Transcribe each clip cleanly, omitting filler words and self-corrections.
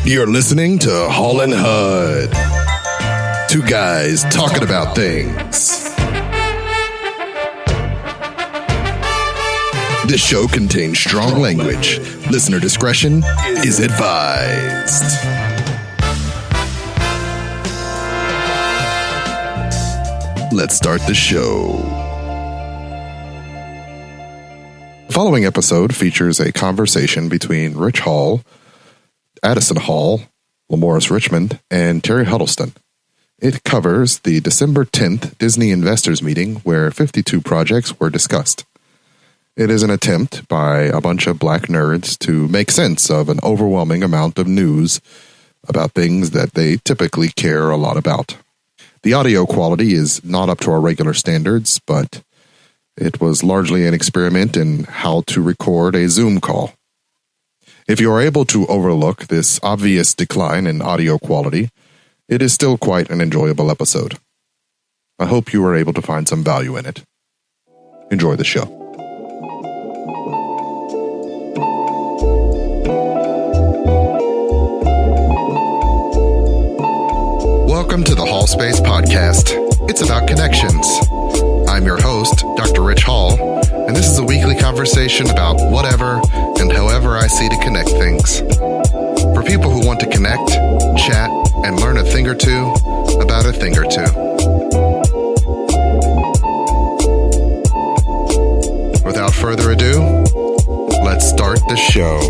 You're listening to Haulin' HUD. Two guys talking about things. This show contains strong language. Listener discretion is advised. Let's start the show. The following episode features a conversation between Rich Hall, Addison Hall, Lamorris Richmond, and Terry Huddleston. It covers the December 10th Disney Investors Meeting where 52 projects were discussed. It is an attempt by a bunch of black nerds to make sense of an overwhelming amount of news about things that they typically care a lot about. The audio quality is not up to our regular standards, but it was largely an experiment in how to record a Zoom call. If you are able to overlook this obvious decline in audio quality, it is still quite an enjoyable episode. I hope you are able to find some value in it. Enjoy the show. Welcome to the Hall Space Podcast. It's about connections. I'm your host, Dr. Ritch Hall, and this is a weekly conversation about whatever and however I see to connect things. For people who want to connect, chat, and learn a thing or two about a thing or two. Without further ado, let's start the show.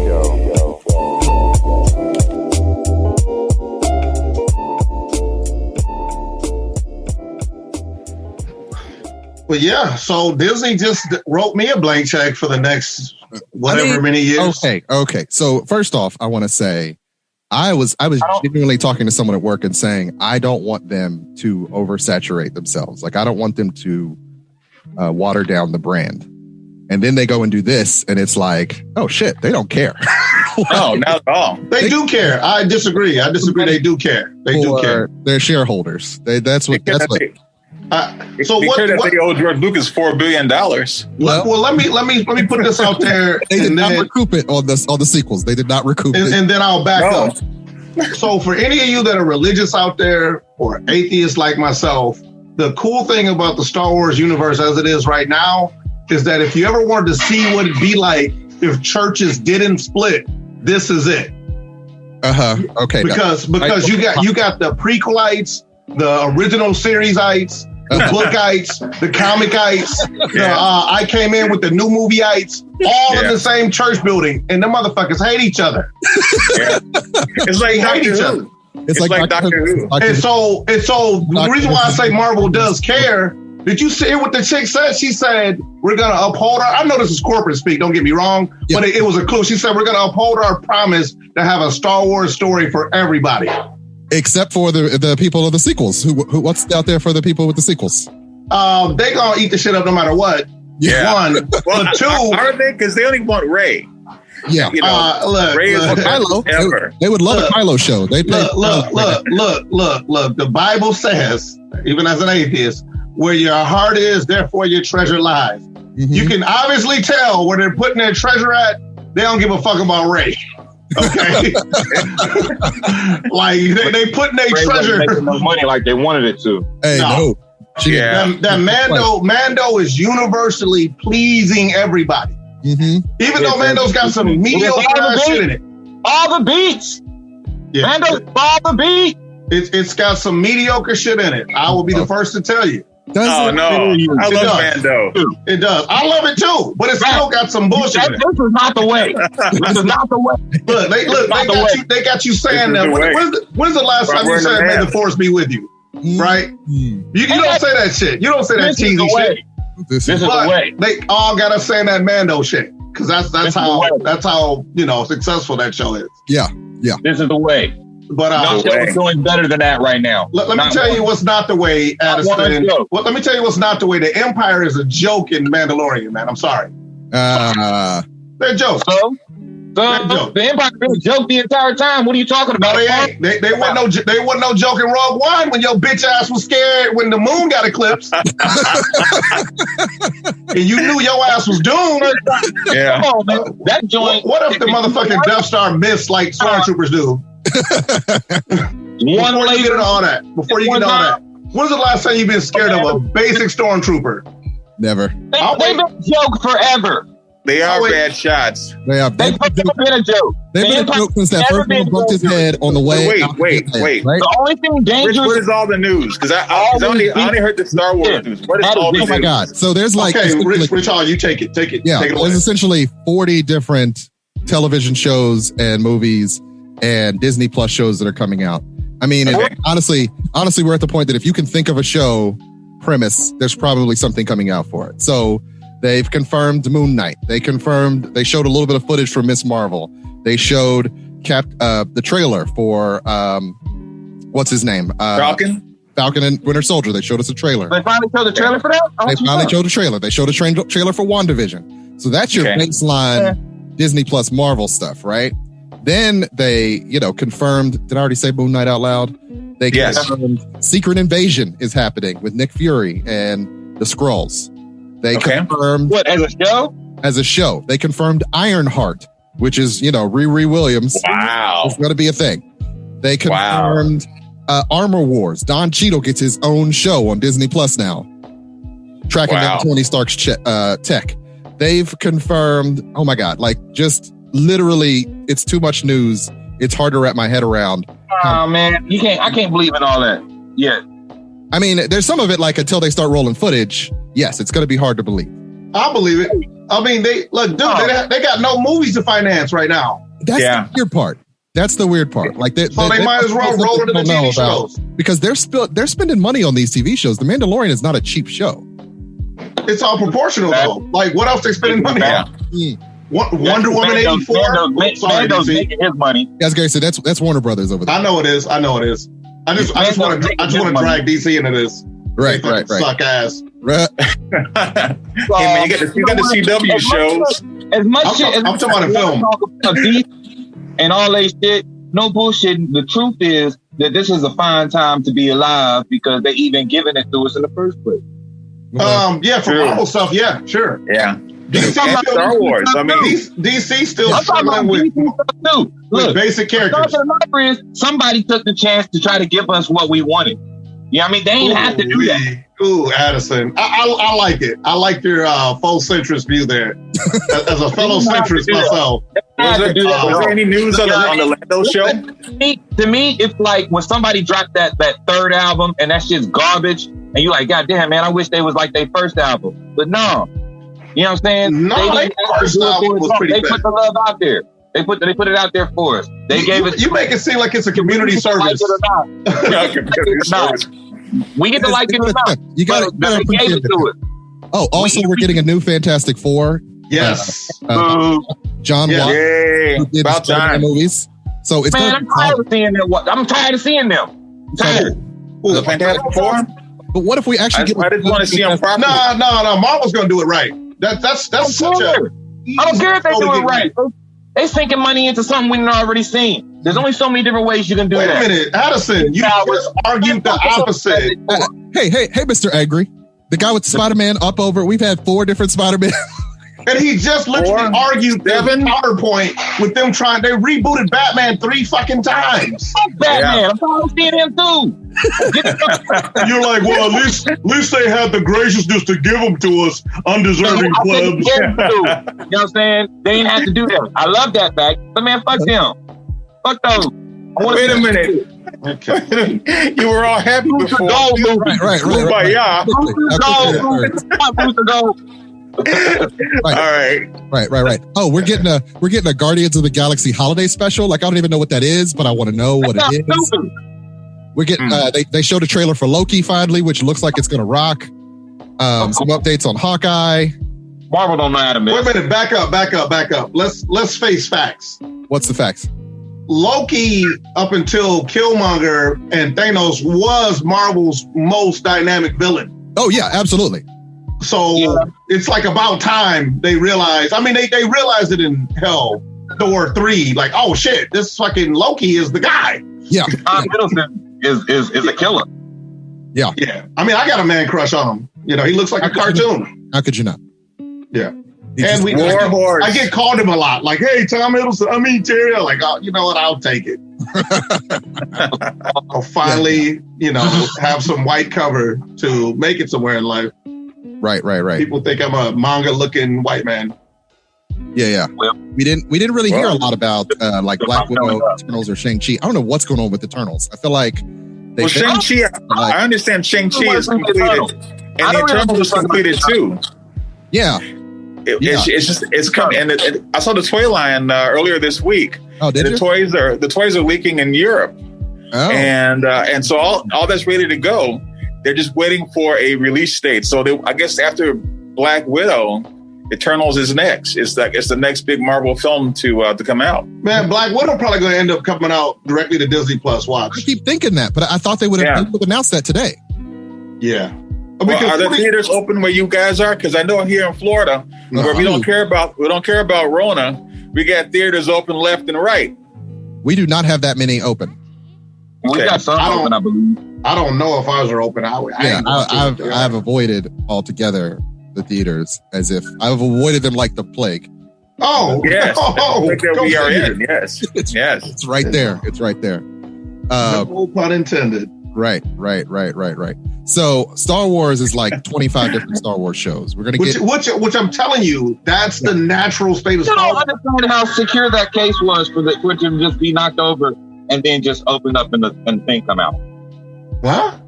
Well, yeah. So Disney just wrote me a blank check for the next many years. Okay. So first off, I want to say I was genuinely talking to someone at work and saying I don't want them to oversaturate themselves. Like I don't want them to water down the brand. And then they go and do this, and it's like, oh shit, they don't care. No, not at all. They do care. I disagree. They do care. They do care. They're shareholders. That's what. So they what? They owe George Lucas $4 billion. Well, let me put this out there. They did not recoup it on the sequels. They did not recoup it. And then I'll back up. So for any of you that are religious out there or atheists like myself, the cool thing about the Star Wars universe as it is right now is that if you ever wanted to see what it'd be like if churches didn't split, this is it. Okay. Because you got the prequelites, the original seriesites, the bookites, the comicites, I came in with the new movieites, all in the same church building, and the motherfuckers hate each other. Yeah. It's like hate each other. It's like Doctor Who. And so the reason why I say Marvel does care, did you see what the chick said? She said, we're going to uphold I know this is corporate speak, don't get me wrong, but it was a clue. She said, we're going to uphold our promise to have a Star Wars story for everybody. Except for the people of the sequels. Who what's out there for the people with the sequels? They gonna eat the shit up no matter what. Yeah. One, well, two. Are they? Because they only want Rey. Yeah. You know, look, Rey is Kylo. ever. They would love a Kylo show. Look. The Bible says, even as an atheist, where your heart is, therefore your treasure lies. Mm-hmm. You can obviously tell where they're putting their treasure at. They don't give a fuck about Rey. Okay, like they putting their treasure. Making no money like they wanted it to. Hey, no. That Mando is universally pleasing everybody. Mm-hmm. Even though Mando's got some mediocre shit in it. All the beats. Yeah. Mando's all the beat. It's got some mediocre shit in it. I will be the first to tell you. I love Mando. It does. I love it too, but it's still got some bullshit in it. This is not the way. This is not the way. They got you saying that. When's the last time you said, "May the Force be with you"? Right? You don't say that shit. You don't say that cheesy shit. This is the way. They all got us saying that Mando shit because that's how successful that show is. Yeah. This is the way. But we're doing better than that right now. Let me tell you what's not the way, Addison. Let me tell you what's not the way. The Empire is a joke in Mandalorian, man. I'm sorry. They're jokes. So the Empire been a joke the entire time. What are you talking about? No, they ain't. They wasn't no joke in Rogue One when your bitch ass was scared when the moon got eclipsed. And you knew your ass was doomed. Yeah. Come on, man. That joint. What if the motherfucking Death Star missed like stormtroopers do? Before you get into all that, when's the last time you've been scared of a basic stormtrooper? Never. They've been a joke forever. They are bad shots. They've been a joke. They've been a joke since that first one bumped his head on the way. Wait. Right? The only thing dangerous. Rich, what is all the news? Because I only heard the Star Wars news. What is all the news? Oh my God! So there's like Rich, you take it. Yeah, take it there's essentially 40 different television shows and movies and Disney Plus shows that are coming out. I mean, honestly, we're at the point that if you can think of a show premise, there's probably something coming out for it. So they've confirmed Moon Knight. They showed a little bit of footage from Miss Marvel. They showed the trailer for what's his name? Falcon and Winter Soldier. They showed us a trailer. They finally showed the trailer for that? They finally showed a trailer. They showed a trailer for WandaVision. So that's your baseline Disney Plus Marvel stuff, right? Then they, confirmed. Did I already say Moon Knight out loud? They confirmed Secret Invasion is happening with Nick Fury and the Skrulls. They confirmed what, as a show? As a show. They confirmed Ironheart, which is, Riri Williams. Wow. It's going to be a thing. They confirmed Armor Wars. Don Cheadle gets his own show on Disney Plus now. Tracking down Tony Stark's tech. They've confirmed, oh my God, just literally, it's too much news. It's hard to wrap my head around. Oh man, I can't believe in all that yet. I mean, there's some of it until they start rolling footage. Yes, it's going to be hard to believe. I believe it. I mean, they got no movies to finance right now. That's the weird part. That's the weird part. So they might as well roll it in the TV shows because they're spending money on these TV shows. The Mandalorian is not a cheap show. It's all proportional though. What else they spending money on? Wonder Woman 84. Mando's making his money. As Gary said, that's Warner Brothers over there. I know it is. I just want to drag DC into this. Right. Suck ass. Right. Hey man, you got the CW shows. As much I'm talking about a film. And all that shit. No bullshit. The truth is that this is a fine time to be alive because they even giving it to us in the first place. For Marvel stuff, sure. Yeah. DC Star Wars. I mean, DC still struggling with basic characters. Somebody took the chance to try to give us what we wanted. I mean, they ain't have to do that. Ooh, Addison, I like it. I like your full centrist view there. As a fellow centrist myself. Was there any news on the Lando show? To me, it's like when somebody dropped that third album and that shit's garbage, and you're like, God damn, man, I wish they was like their first album. But no. You know what I'm saying? No, they put the love out there. They put it out there for us. They gave it. You make it seem like it's a community service. We get to like it or not. You got it. They gave it to us. Oh, also, we're getting a new Fantastic Four. Yes. John Watt. Yay. Who did About time. movies. So it's I'm tired of seeing them. I'm tired of seeing them. I'm tired. The Fantastic Four? But what if we actually I just want to see them properly. No. Marvel's going to do it right. That's such a... I don't care if they do it right. They sinking money into something we've already seen. There's only so many different ways you can do that. Wait a minute, Addison, you just argued the opposite. Hey, Mr. Angry. The guy with Spider-Man up over, we've had 4 different Spider-Man. And he just literally argued the PowerPoint with them they rebooted Batman 3 fucking times. Fuck Batman, I'm trying to see him too. You're like, well, at least they had the graciousness to give them to us, undeserving plebs. You know what I'm saying? They didn't have to do that. I love that fact. But man, fuck them. Fuck those. Wait a minute. Okay. You were all happy before. Right. Right. Oh, we're getting a Guardians of the Galaxy holiday special. I don't even know what that is, but I want to know what it is. We're getting they showed a trailer for Loki finally, which looks like it's gonna rock. Some updates on Hawkeye. Marvel don't know how to miss. Wait a minute, back up. Let's face facts. What's the facts? Loki, up until Killmonger and Thanos, was Marvel's most dynamic villain. Oh yeah, absolutely. So it's like about time they realized. I mean, they realized it in Thor 3. Like, oh shit, this fucking Loki is the guy. Yeah, Tom Hiddleston is a killer. Yeah. I mean, I got a man crush on him. He looks like a cartoon. How could you not? Yeah. I get called him a lot. Like, hey, Tom Hiddleston. I mean, Terry. I'm like, oh, you know what? I'll take it. I'll finally, have some white cover to make it somewhere in life. Right. People think I'm a manga-looking white man. Yeah. We didn't really hear a lot about like Black Widow, Eternals, or Shang-Chi. I don't know what's going on with Eternals. I feel like Shang-Chi. I understand Shang-Chi is completed, and the Eternals is completed too. Yeah. It's coming, and I saw the toy line earlier this week. Oh, did you? The toys are leaking in Europe, and so all that's ready to go. They're just waiting for a release date. So I guess after Black Widow, Eternals is next. It's the next big Marvel film to come out. Man, Black Widow probably going to end up coming out directly to Disney Plus. Watch. I keep thinking that, but I thought they would have announced that today. Yeah. Well, are the theaters open where you guys are? Because I know here in Florida, where we don't care about Rona, we got theaters open left and right. We do not have that many open. We got some open, I believe. I don't know if ours are open. I've avoided altogether the theaters as if I've avoided them like the plague. Oh, yes. We are in. Yes. It's right there. It's right there. No pun intended. Right. So Star Wars is like 25 different Star Wars shows. We're gonna which I'm telling you, that's the natural state of Star Wars. I don't understand how secure that case was for it to just be knocked over and then just open up and the thing come out. What?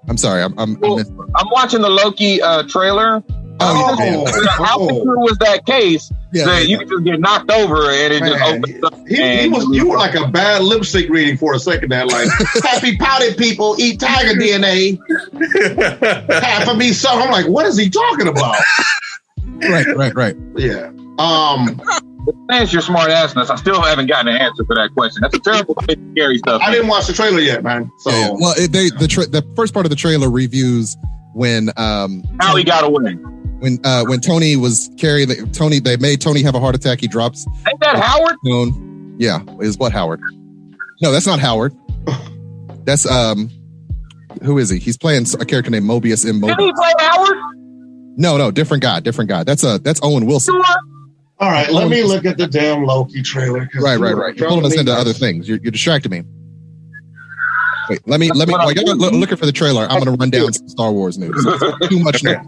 I'm sorry. I'm watching the Loki trailer. How secure was that case that you could just get knocked over and it just opens up? You were like a bad lipstick reading for a second there, like happy pouted people eat tiger DNA. Half of me, so I'm like, what is he talking about? Right. Yeah. Thanks your smart assness. I still haven't gotten an answer for that question. That's a terrible, scary stuff. I didn't watch the trailer yet, man. So well, the first part of the trailer reviews when how he got away. When Tony was carrying they made Tony have a heart attack. He drops. Ain't that Howard? Yeah, is what Howard? No, that's not Howard. That's who is he? He's playing a character named Mobius in Mobius. Did he play Howard? No, different guy. That's Owen Wilson. Sure. All right, let me look at the damn Loki trailer. Right. You're pulling us into other things. You're distracting me. Wait, let me. While you're looking for the trailer, I'm going to run down some Star Wars news. Too much news.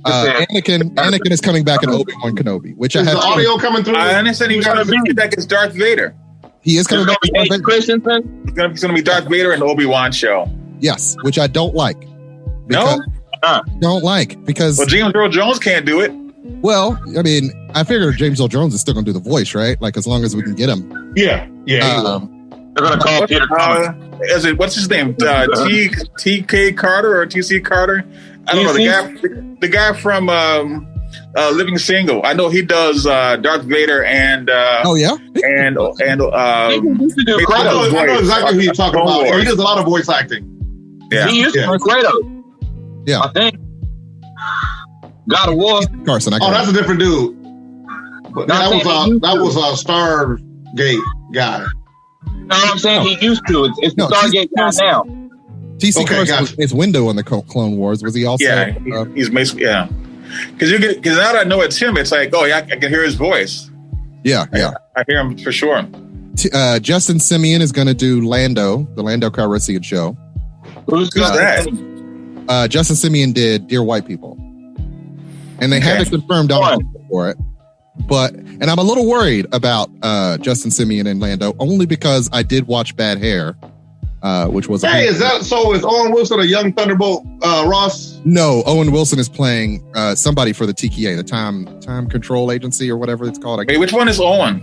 Anakin is coming back in Obi-Wan Kenobi, which is the audio coming through. I understand he's going to be back as Darth Vader. He is coming back. Hayden Christensen. It's going to be Darth Vader in the Obi-Wan show. Yes, which I don't like. No, don't like because James Earl Jones can't do it. Well, I mean, I figure James Earl Jones is still going to do the voice, right? Like as long as we can get him. Yeah. They're going to call Peter. What's his name? T.K. Carter or T.C. Carter? I don't know. The guy from Living Single. I know he does Darth Vader and I know exactly who you're talking about. He does a lot of voice acting. Yeah, he used to play Kratos. Yeah, I think. God of War. Carson. That's a different dude. But that was a Stargate guy. No, I'm saying he used to. It's the Stargate guy now. T.C. Carson was his window on the Clone Wars. Was he also? Yeah, he's basically Because now that I know it's him, it's like, I can hear his voice. Yeah. I hear him for sure. Justin Simeon is going to do Lando, the Lando Calrissian show. Who's that? Justin Simeon did Dear White People, and they haven't confirmed for it. And I'm a little worried about Justin Simeon and Lando only because I did watch Bad Hair. Which was is Owen Wilson a young Thunderbolt Ross? No, Owen Wilson is playing somebody for the TKA, the Time Control Agency or whatever it's called. Wait, which one is Owen?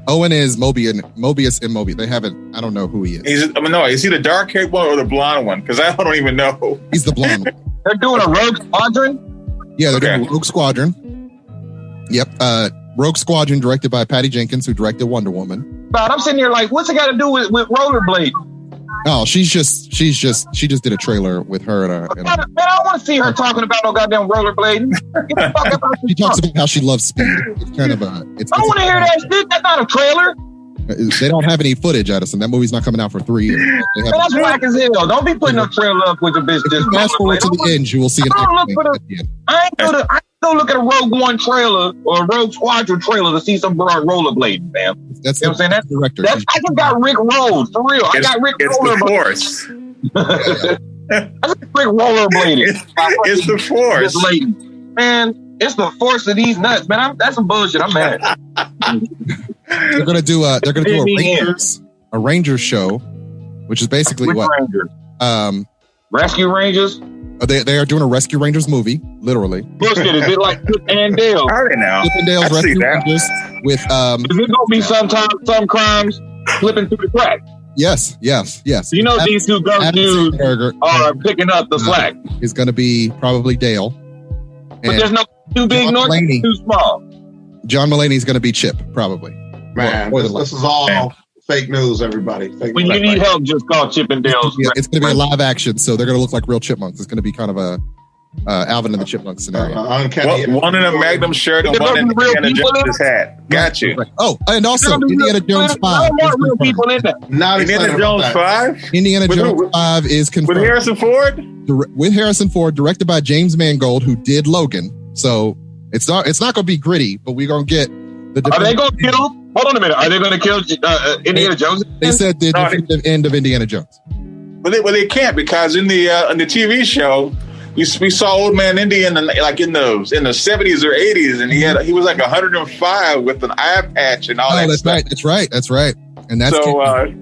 Owen is Mobius in Mobius. They haven't. I don't know who he is. Is he the dark haired one or the blonde one? Because I don't even know. He's the blonde one. They're doing a Rogue Squadron. Yeah, they're doing Rogue Squadron. Yep, Rogue Squadron, directed by Patty Jenkins, who directed Wonder Woman. But I'm sitting here like, what's it got to do with rollerblade? Oh, she just did a trailer with her. Man, I don't want to see her talking about no goddamn rollerblading. She talks about how she loves speed. It's kind of a. I want to hear that shit. That's not a trailer. They don't have any footage, Addison. That movie's not coming out for 3 years. That's whack as hell. Don't be putting a trailer up with a bitch. Fast forward to the end, you will see an I ain't Go look at a Rogue One trailer or a Rogue Squadron trailer to see some broad rollerblading, man. That's you know what I'm saying? director. I just got Rick Rose, for real. I got Rick Rollerblading. It's the Force. I got Rick rollerblading. It's the Force. Man, it's the Force of these nuts, man. That's some bullshit. I'm mad. They're gonna do a Rangers show, which is basically Which what Rangers? Rescue Rangers. They are doing a Rescue Rangers movie, literally. Bullshit. Is it like Chip and Dale? I already know. Chip and Dale's Rescue Rangers with Is it gonna be some crimes slipping through the cracks? Yes. You know these two ghost dudes are picking up the slack. Is going to be probably Dale. But there's no too big nor too small. John Mulaney is going to be Chip, probably. Man, this is all fake news, everybody. When you need help, just call Chip and Dale's. It's going to be a live action, so they're going to look like real chipmunks. It's going to be kind of a Alvin and the Chipmunks scenario. One in a Magnum shirt and one in Indiana Jones hat. Got you. Oh, and also Indiana Jones 5. Indiana Jones 5? Indiana Jones 5 is confirmed. With Harrison Ford? With Harrison Ford, directed by James Mangold, who did Logan. So it's not going to be gritty, but we're going to get the. Are they going to kill? Hold on a minute. Are they going to kill Indiana Jones? They said the definitive end of Indiana Jones. Well, they can't, because in the TV show, we saw Old Man Indy in the 70s or 80s, and he was like 105 with an eye patch and all that. That's stuff. right. That's right. And that's so.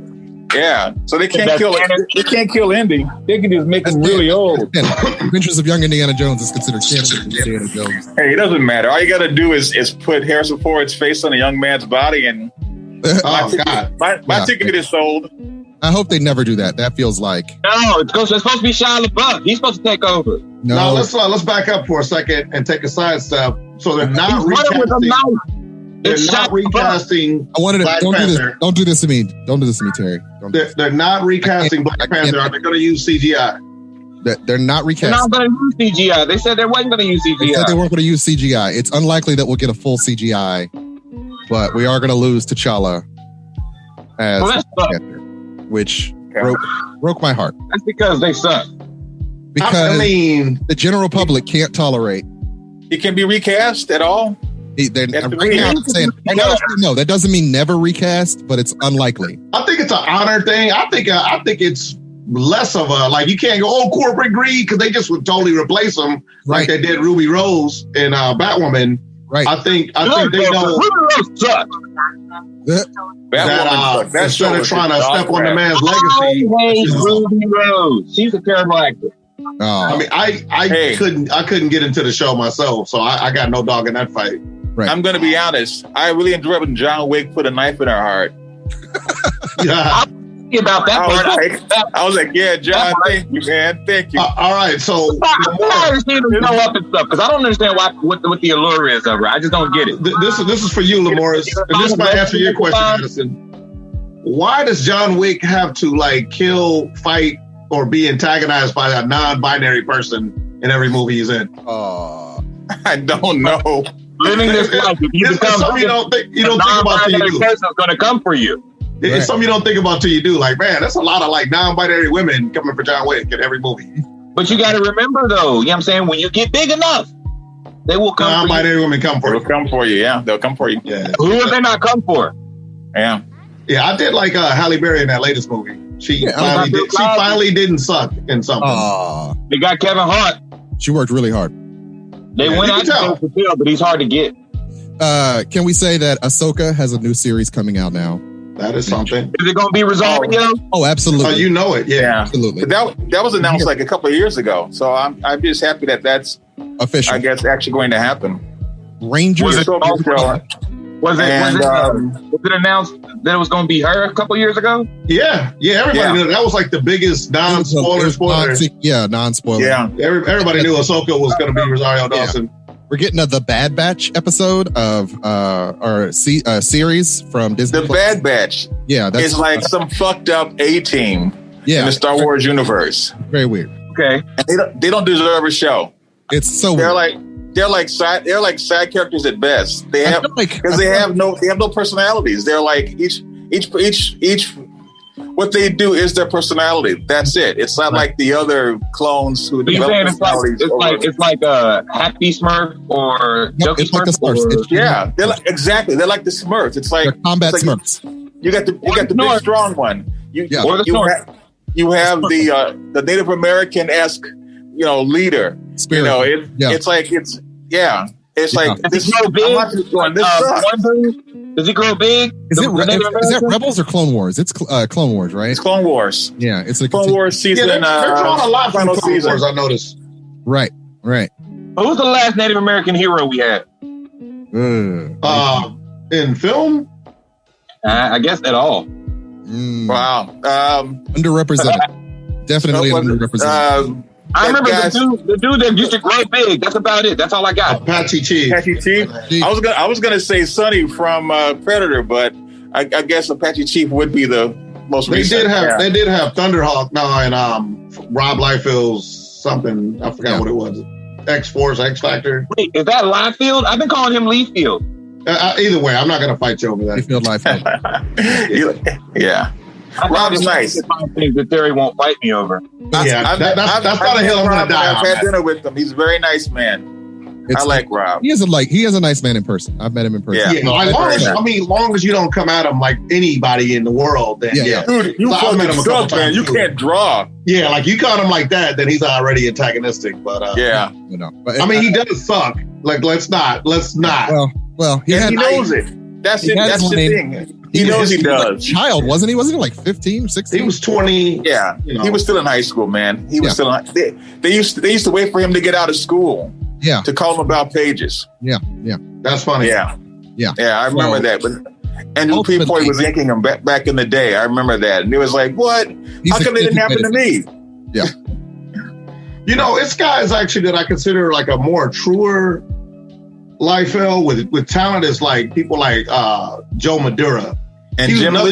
Yeah, so they can't kill it. They can't kill Indy. They can just make him really old. Adventures of Young Indiana Jones is considered canon. Indiana Jones. Hey, it doesn't matter. All you got to do is put Harrison Ford's face on a young man's body, and my ticket is sold. I hope they never do that. That feels like it's supposed to be Shia LaBeouf. He's supposed to take over. No, let's back up for a second and take a side step. So they're not recasting. They're not recasting. I wanted to Black Panther. Don't do this to me. Don't do this to me, Terry. They're not recasting Black Panther. Are they going to use CGI? They're not recasting. They're not going to use CGI. They said they weren't going to use CGI. They said they weren't going to use CGI. It's unlikely that we'll get a full CGI, but we are going to lose T'Challa as Black Panther, which broke my heart. That's because they suck. Because the general public can't tolerate. It can be recast at all. No, that doesn't mean never recast, but it's unlikely. I think it's an honor thing. I think it's less of a you can't go corporate greed, because they just would totally replace them like they did Ruby Rose in Batwoman. Right. I think they know Ruby Rose sucked. That instead of trying to step on the man's legacy. Ruby Rose. She's a terrible actor. I mean, I couldn't get into the show myself, so I got no dog in that fight. Right. I'm going to be honest. I really enjoyed when John Wick put a knife in her heart. Yeah. About that I was like, yeah, John, thank you, man. Thank you. All right, so I understand the show up and stuff, because I don't understand what the allure is of her. I just don't get it. This is for you, Lamorris. And this might answer your question, Addison. Why does John Wick have to kill, fight, or be antagonized by a non-binary person in every movie he's in? I don't know. Living this life, if you become something you don't think about till you do. Person's going to come for you. It's something you don't think about till you do. Man, that's a lot of non-binary women coming for John Wick in every movie. But you got to remember, though, you know what I'm saying? When you get big enough, they will come for you. Non-binary women come for you. They'll come for you, yeah. They'll come for you. Yeah. Who would they not come for? Yeah. Yeah, I did like Halle Berry in that latest movie. She finally didn't suck in something. They got Kevin Hart. She worked really hard. They went out to tell, but he's hard to get. Can we say that Ahsoka has a new series coming out now? That is something. Is it going to be resolved? Oh, absolutely. You know it, yeah. Absolutely. That was announced a couple of years ago, so I'm just happy that that's official. I guess actually going to happen. Rangers. Was it announced that it was going to be her a couple years ago? Yeah. Everybody knew that was the biggest non-spoiler. Non-spoiler. Yeah. Everybody knew Ahsoka was going to be Rosario Dawson. We're getting the Bad Batch episode of our series from Disney. The Bad Batch. Yeah, that's some fucked up A-team in the Star Wars universe. Very weird. Okay, and they don't deserve a show. It's so weird. They're like side characters at best. They have no personalities. They're each what they do is their personality. That's it. It's not like the other clones who develop personalities. It's like a Happy Smurf or Jokey it's like the Smurfs. Yeah, they're like, exactly. They're like the Smurfs. It's like they're combat Smurfs. You got the big strong one. You have the Native American-esque, leader. Spirit. It's like It's like does he grow big? Does he grow big? Is that Rebels or Clone Wars? It's Clone Wars, right? It's Clone Wars. Yeah, it's a Clone Wars season. They're drawing a lot from Clone season. Wars, I noticed. Right. Who's the last Native American hero we had? In film? I guess at all. Wow. Underrepresented. Definitely underrepresented. I remember the dude that used to grow big. That's about it. That's all I got. Apache Chief. I was gonna say Sonny from Predator, but I guess Apache Chief would be the most recent. They did have Thunderhawk now, and Rob Liefeld's something. I forgot what it was. X-Force, X-Factor. Wait, is that Liefeld? I've been calling him Liefeld. Either way, I'm not gonna fight you over that. Liefeld. Yeah. Rob's nice. That Terry won't fight me over. That's not a hill I'm gonna die on. I've had dinner with him. He's a very nice man. I like Rob. He is a nice man in person. I've met him in person. Yeah. Long as you don't come at him like anybody in the world, then Dude, you fucking suck, man. You can't draw. Yeah, like you caught him like that, then he's already antagonistic. But he does suck. Like let's not. Well, he knows it. That's it. That's the thing. He knows he does. Like a child, wasn't he? Wasn't he like 15, 16? He was 20. Yeah, he was still in high school, man. He was still. They used to wait for him to get out of school. Yeah. To call him about pages. Yeah. That's funny. Yeah. I remember that. But Andrew Peapoy was yanking him back in the day. I remember that, and it was like, what? How come it didn't happen to me? Yeah. It's guys actually that I consider like a more truer Liefeld with talent is like people like Joe Madura. And he was another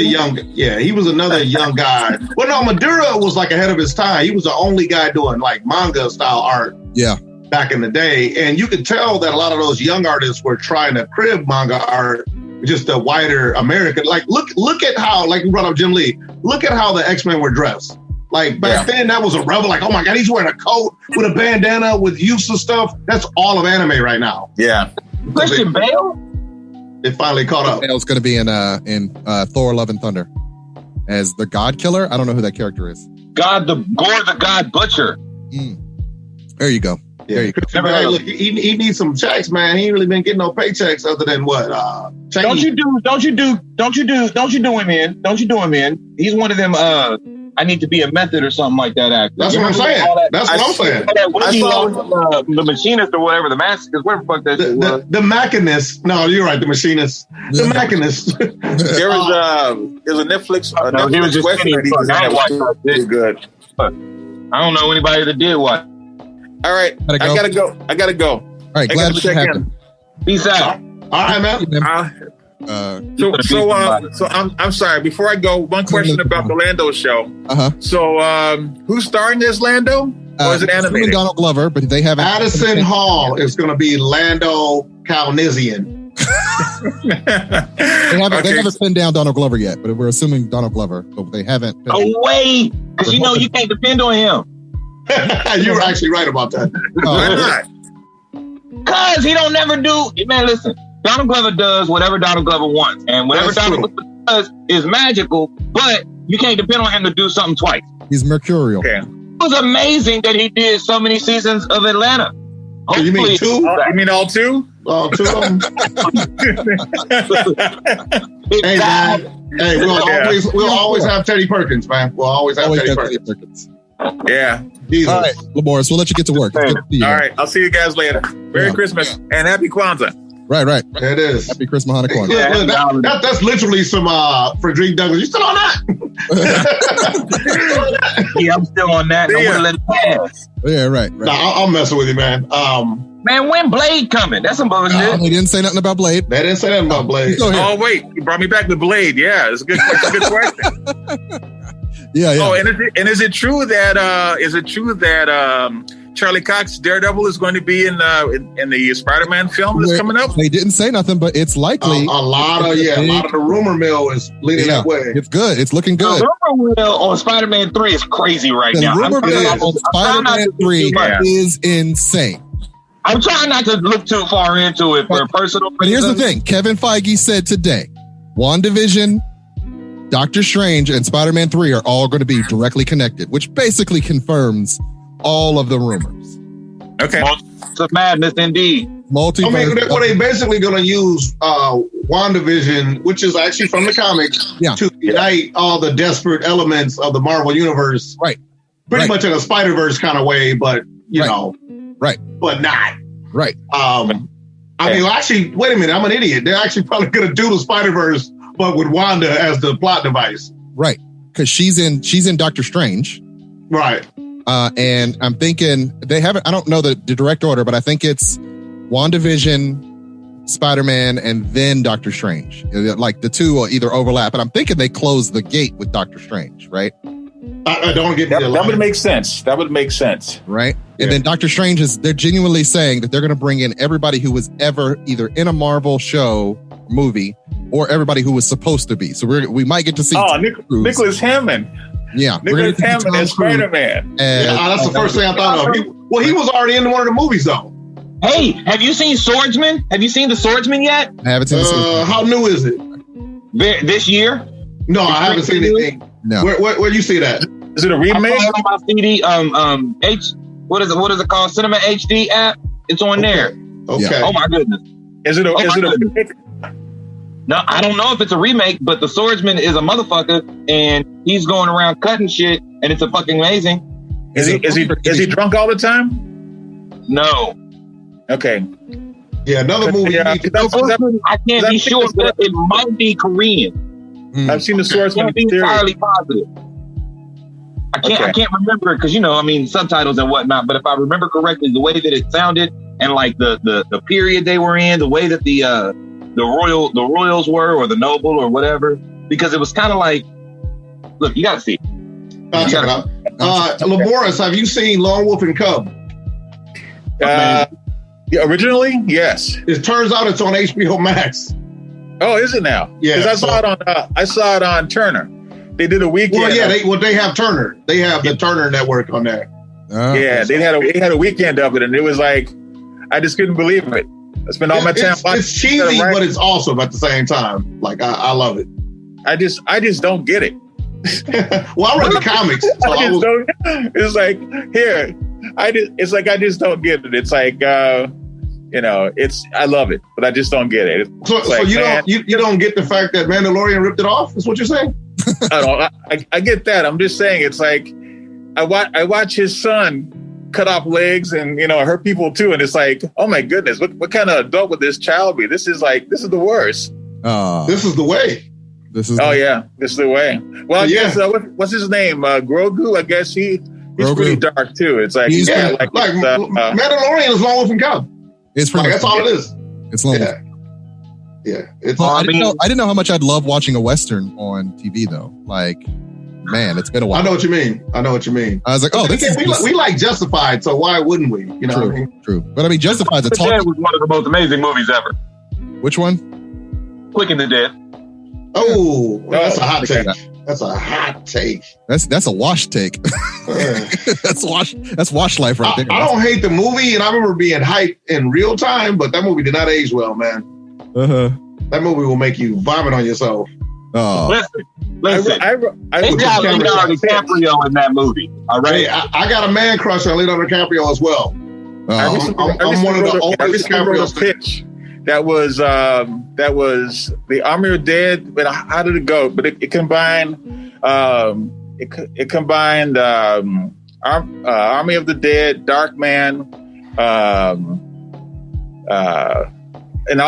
another young guy. Well, no, Madura was like ahead of his time. He was the only guy doing like manga style art. Yeah. Back in the day, and you could tell that a lot of those young artists were trying to crib manga art, just a wider American. Like look at how, like you brought up Jim Lee. Look at how the X-Men were dressed. Like back then, that was a rebel. Like, oh my God, he's wearing a coat with a bandana with useless stuff. That's all of anime right now. Yeah. Christian Bale? It finally caught up. Bale's going to be in Thor: Love and Thunder as the God Killer. I don't know who that character is. Gore the God Butcher. There you go. Yeah. There you go. Hey, look, he needs some checks, man. He ain't really been getting no paychecks other than what? Don't you do him in. Don't you do him in. He's one of them. I need to be a method or something like that actor. That's what I'm saying. That's what I'm saying. The machinist or whatever. The masochist. Whatever the fuck that shit was. The machinist. No, you're right. The machinist. The machinist. There was a Netflix. He was just kidding. Really good. I don't know anybody that did what. All right, I gotta go. All right, glad to check in. Peace out. All right, man. So I'm sorry. Before I go, one question about the Lando show. So who's starring as Lando? Or is it animated? Donald Glover, but they haven't. Addison Hall is going to be Lando Calrissian. They haven't pinned down Donald Glover yet, but we're assuming Donald Glover. But they haven't. Oh wait, because you can't depend on him. You were actually right about that. Because he don't never do. Man, listen. Donald Glover does whatever Donald Glover wants, and whatever Donald Glover does is magical. But you can't depend on him to do something twice. He's mercurial. Okay. It was amazing that he did so many seasons of Atlanta. You mean two? You mean all two? All two of them. Hey, man. Hey, we'll always have Teddy Perkins, man. We'll always have Teddy Perkins. Yeah. Jesus. All right, Lamorris, we'll let you get to work. All right, I'll see you guys later. Merry Christmas and Happy Kwanzaa. Right. It is. Happy Christmas, Hanukkah, Kwanzaa. Look, that's literally some Frederick Douglass. You still on that? Yeah, I'm still on that. I wouldn't let it pass. Yeah, right. Nah, I'm messing with you, man. Man, when Blade coming? That's some bullshit. They didn't say nothing about Blade. They didn't say nothing about Blade. Oh, wait. You brought me back to Blade. Yeah, it's a good question. Yeah. Oh, and is it true that Charlie Cox Daredevil is going to be in the Spider-Man film that's coming up? They didn't say nothing, but it's likely. A lot of the rumor mill is leading that way. It's good. It's looking good. The rumor mill on Spider-Man 3 is crazy right now. The rumor mill on Spider-Man 3 is insane. I'm trying not to look too far into it for personal reasons. But here's the thing. Kevin Feige said today, WandaVision, Doctor Strange, and Spider-Man 3 are all going to be directly connected, which basically confirms all of the rumors. Okay. It's a madness indeed. Multiverse. I mean, well, they basically going to use WandaVision, which is actually from the comics, to unite all the desperate elements of the Marvel Universe. Right. Pretty much in a Spider-Verse kind of way, but, you know. Right. But not. Right. I mean, actually, wait a minute. I'm an idiot. They're actually probably going to do the Spider-Verse, but with Wanda as the plot device. Right. Because she's in Doctor Strange. Right. And I'm thinking I don't know the direct order, but I think it's WandaVision, Spider-Man, and then Doctor Strange. Like the two will either overlap, but I'm thinking they close the gate with Doctor Strange, right? I don't get that would make sense. That would make sense. Right. And then Doctor Strange they're genuinely saying that they're going to bring in everybody who was ever either in a Marvel show, movie, or everybody who was supposed to be. So we might get to see. Nicholas Hammond. Yeah. Nicholas Hammond as Spider-Man. That's the first thing I thought of. He was already in one of the movies, though. Hey, have you seen Swordsman? Have you seen The Swordsman yet? I haven't seen The Swordsman. How new is it? This year? No, I haven't seen anything. No. Where you see that? Is it a remake? On my CD, what is it called? Cinema HD app. It's on there. Okay. Oh my goodness. Is it a remake? No, I don't know if it's a remake, but the Swordsman is a motherfucker, and he's going around cutting shit, and it's a fucking amazing. Is he drunk all the time? No. Okay. Yeah, another movie. I can't be sure, but it might be Korean. I've seen the Swordsman. Be entirely positive. I can't remember it because subtitles and whatnot. But if I remember correctly, the way that it sounded and like the period they were in, the way that the royals were, or the noble or whatever, because it was kind of like, look, you got to see. Check it out. Lamorris, have you seen Lone Wolf and Cub? Originally, yes. It turns out it's on HBO Max. Oh, is it now? Yeah. Because I saw it on Turner. They did a weekend. Well, yeah, they have Turner. They have the Turner network on there. They had a weekend of it, and it was like, I just couldn't believe it. I spent all my time watching. It's cheesy, but it's awesome at the same time. Like I love it. I just don't get it. Well, I read the comics. So it's like here. It's like I just don't get it. It's like I love it, but I just don't get it. So you don't get the fact that Mandalorian ripped it off? Is what you're saying? I get that. I'm just saying it's like I watch his son cut off legs and hurt people too, and it's like, oh my goodness, what kind of adult would this child be? This is the worst. This is the way. This is the way. Well, I guess what's his name? Grogu. I guess he's pretty dark too. It's like Mandalorian is Lone Wolf and Cub. It's pretty that's all it is. It's Lone Wolf. Yeah. It's. Well, I didn't know how much I'd love watching a Western on TV though. Like, man, it's been a while. I know what you mean. I was like, we like Justified, so why wouldn't we? You know what I mean? True. But I mean, Justified's was one of the most amazing movies ever. Which one? Quick and the Dead. Oh, that's a hot take. That's a hot take. That's a wash take. That's wash life right there. I don't hate the movie, and I remember being hyped in real time, but that movie did not age well, man. That movie will make you vomit on yourself. Oh. Listen. I got Leonardo DiCaprio in that movie. All right. Hey, I got a man crush on Leonardo DiCaprio as well. I'm one of the oldest DiCaprio pitch. That was the Army of the Dead. But how did it go? But it combined Army of the Dead, Darkman, and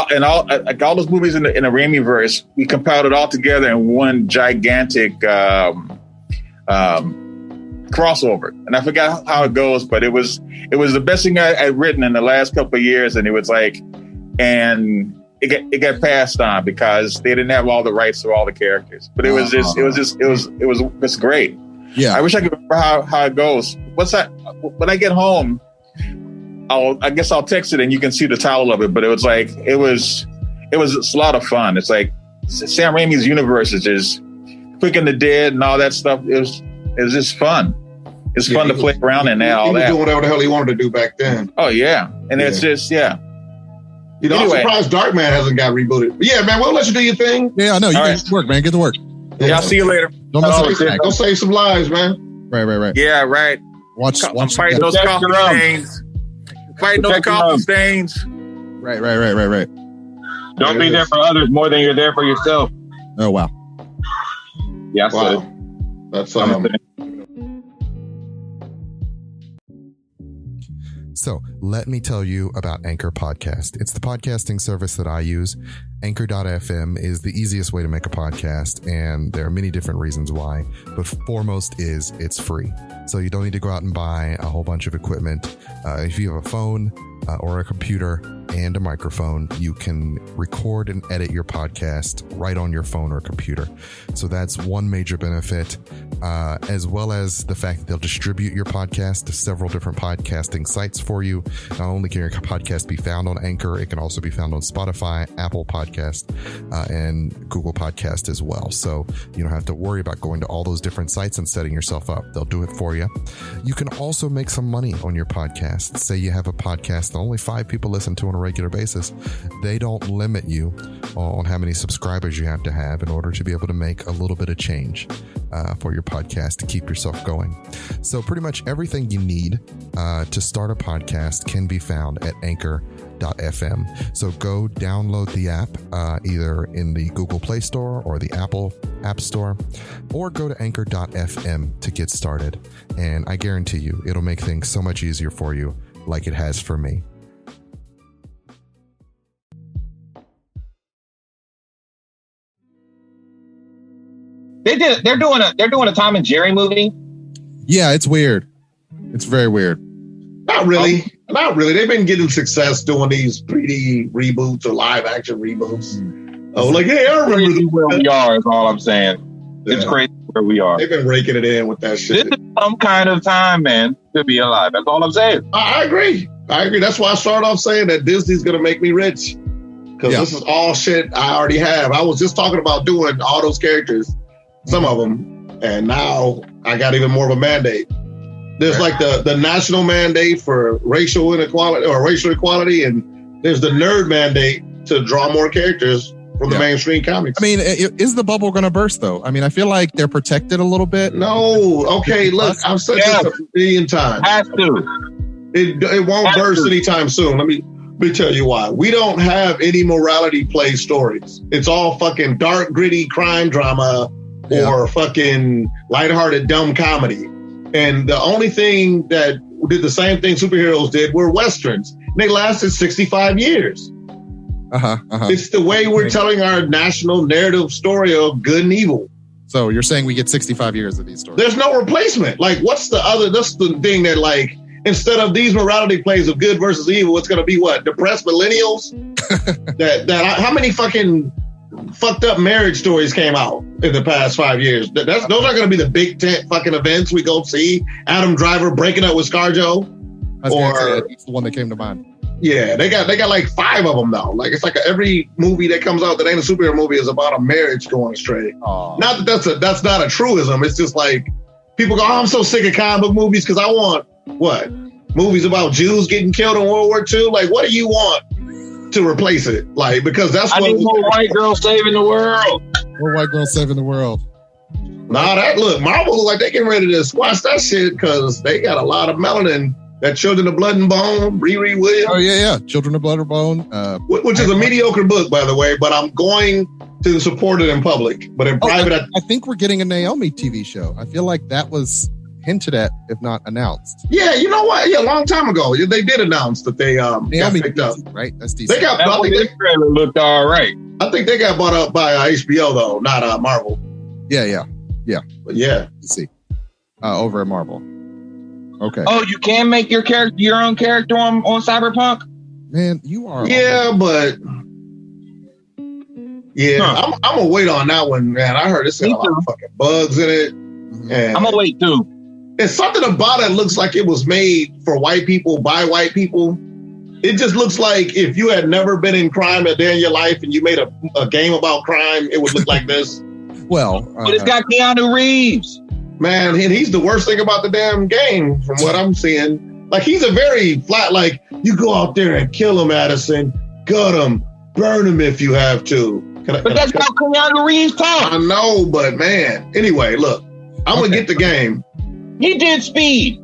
all those movies in the Raimi verse. We compiled it all together in one gigantic crossover. And I forgot how it goes, but it was the best thing I'd written in the last couple of years. And it was like. And it got passed on because they didn't have all the rights to all the characters. But it was great. Yeah, I wish I could remember how it goes. When I get home, I guess I'll text it and you can see the title of it. But it was like it was a lot of fun. It's like Sam Raimi's universe is just Quick and the Dead and all that stuff. It was just fun. It's fun to play around in all that. He was doing whatever the hell he wanted to do back then. Oh yeah, and it's just I'm surprised Darkman hasn't got rebooted. But yeah, man, we'll let you do your thing. Yeah, I know. You get to work, man. Get to work. Yeah, I'll see you later. Don't save some lives, man. Right. Yeah, right. Watch I'm fighting those coffee stains. Fighting those coffee stains. Right. Don't be there for others more than you're there for yourself. Oh wow. Yeah. Wow. That's So let me tell you about Anchor Podcast. It's the podcasting service that I use. Anchor.fm is the easiest way to make a podcast, and there are many different reasons why, but foremost is it's free. So you don't need to go out and buy a whole bunch of equipment. If you have a phone or a computer and a microphone, you can record and edit your podcast right on your phone or computer. So that's one major benefit, as well as the fact that they'll distribute your podcast to several different podcasting sites for you. Not only can your podcast be found on Anchor, it can also be found on Spotify, Apple Podcast, and Google Podcast as well. So you don't have to worry about going to all those different sites and setting yourself up. They'll do it for you. You can also make some money on your podcast. Say you have a podcast that only 5 people listen to on a regular basis. They don't limit you on how many subscribers you have to have in order to be able to make a little bit of change for your podcast to keep yourself going. So pretty much everything you need to start a podcast can be found at Anchor.fm. So go download the app either in the Google Play Store or the Apple App Store, or go to Anchor.fm to get started. And I guarantee you, it'll make things so much easier for you, like it has for me. They're doing a Tom and Jerry movie. Yeah, it's weird. It's very weird. Not really. They've been getting success doing these 3D reboots or live action reboots. Oh, like, hey, I remember where we are is all I'm saying. Yeah. It's crazy where we are. They've been raking it in with that shit. This is some kind of time, man, to be alive. That's all I'm saying. I agree. That's why I started off saying that Disney's going to make me rich. Because this is all shit I already have. I was just talking about doing all those characters, some of them, and now I got even more of a mandate. There's like the national mandate for racial inequality or racial equality, and there's the nerd mandate to draw more characters from the mainstream comics. I mean, is the bubble going to burst, though? I mean, I feel like they're protected a little bit. No. Okay, look, I've said this a million times. Has to. It won't burst anytime soon. Let me tell you why. We don't have any morality play stories. It's all fucking dark, gritty crime drama or fucking lighthearted, dumb comedy. And the only thing that did the same thing superheroes did were Westerns. And they lasted 65 years. It's the way we're telling our national narrative story of good and evil. So you're saying we get 65 years of these stories? There's no replacement. Like, that's the thing that, like, instead of these morality plays of good versus evil, it's going to be what? Depressed millennials? How many fucking fucked up marriage stories came out in the past 5 years? Those are going to be the big tent fucking events we go see. Adam Driver breaking up with ScarJo. That's the one that came to mind. Yeah, they got like 5 of them though. Like, it's like every movie that comes out that ain't a superhero movie is about a marriage going astray. Not that that's not a truism. It's just like people go, "Oh, I'm so sick of comic book movies because I want what? Movies about Jews getting killed in World War II? Like, what do you want to replace it? Like, because that's I need more white girls saving the world. More white girls saving the world. Look, Marvel look like they getting ready to squash that shit because they got a lot of melanin. That Children of Blood and Bone, Riri Williams. Oh, yeah. Children of Blood and Bone. Which is a mediocre book, by the way, but I'm going to support it in public. But in private... I think we're getting a Naomi TV show. I feel like that was hinted at, if not announced. Yeah, you know what? Yeah, a long time ago. They did announce that they Naomi got picked up. Right? That's decent. This trailer looked all right. I think they got bought up by HBO, though, not Marvel. Yeah. But yeah. Let's see. Over at Marvel. Okay. Oh, you can make your own character on Cyberpunk? Man, you are. Yeah, but I'm gonna wait on that one, man. I heard it's got a lot of fucking bugs in it. And I'm gonna wait too. It's something about it looks like it was made for white people by white people. It just looks like if you had never been in crime a day in your life and you made a game about crime, it would look like this. Well, but it's got Keanu Reeves. Man, and he's the worst thing about the damn game from what I'm seeing. Like, he's a very flat, like, you go out there and kill him, Addison, gut him, burn him if you have to. But that's how Keanu Reeves talks. I know, but man. Anyway, look, I'm going to get the game. He did Speed.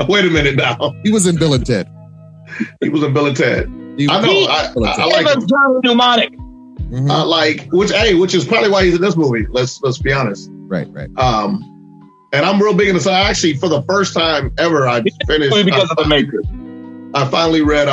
Wait a minute now. He was in Bill and Ted. He was in Bill and Ted. I know. I like him. Pneumatic. Mm-hmm. Which is probably why he's in this movie. Let's be honest. Right. And I'm real big into science. Actually, for the first time ever, I finished because of the Matrix. I finally read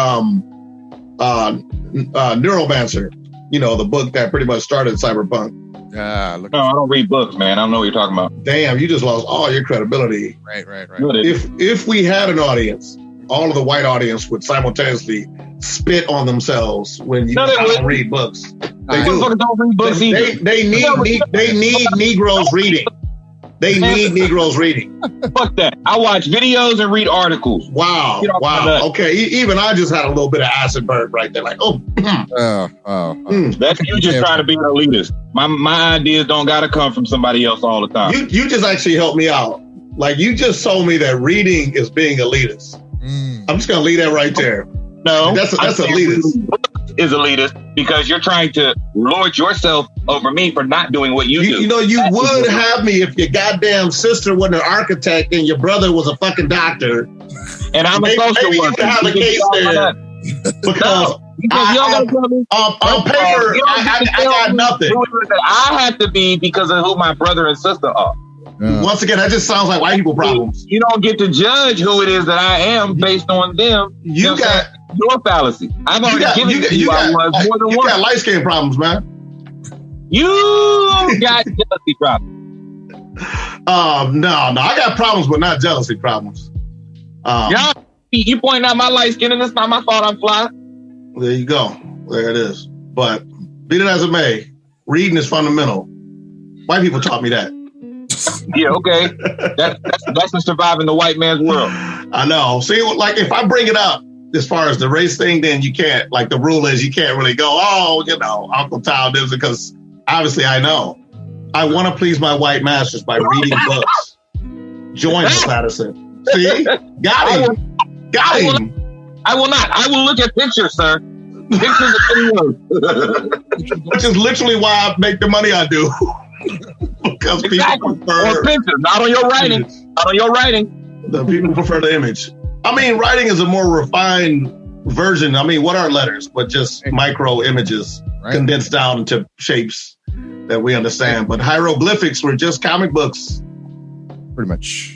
Neuromancer. You know, the book that pretty much started Cyberpunk. No, I don't read books, man. I don't know what you're talking about. Damn, you just lost all your credibility. Right. If we had an audience, all of the white audience would simultaneously spit on themselves when you don't read books. They do. Don't read books either. They need Negroes reading. They need Negroes reading. Fuck that. I watch videos and read articles. Wow. Okay. Even I just had a little bit of acid burn right there. Like, That's you just trying to be an elitist. My ideas don't got to come from somebody else all the time. You just actually helped me out. Like, you just told me that reading is being elitist. I'm just going to leave that right there. No. That's elitist. Is elitist because you're trying to lord yourself over me for not doing what you do. You know, you would have me if your goddamn sister wasn't an architect and your brother was a fucking doctor. And I'm a social worker. You could have a case there. Because on paper, I got nothing. I have to be because of who my brother and sister are. Once again, that just sounds like white people problems. You don't get to judge who it is that I am based on them. You got your fallacy. I've already given you more than one. You got light skin problems, man. You got jealousy problems. No, I got problems, but not jealousy problems. You pointing out my light skin, and it's not my fault I'm fly. There you go. There it is. But be it as it may, reading is fundamental. White people taught me that. Yeah, okay. That's the surviving the white man's world. I know. See, like, if I bring it up as far as the race thing, then you can't, like, the rule is you can't really go, Uncle Tom did it, because obviously I know. I want to please my white masters by reading books. Join us, Addison. See? Got him. I will not. I will look at pictures, sir. Pictures of videos. Which is literally why I make the money I do. Because people prefer pictures, not on your writing. Not on your writing. The people prefer the image. I mean, writing is a more refined version. I mean, what are letters? But just micro images condensed down into shapes that we understand. But hieroglyphics were just comic books. Pretty much.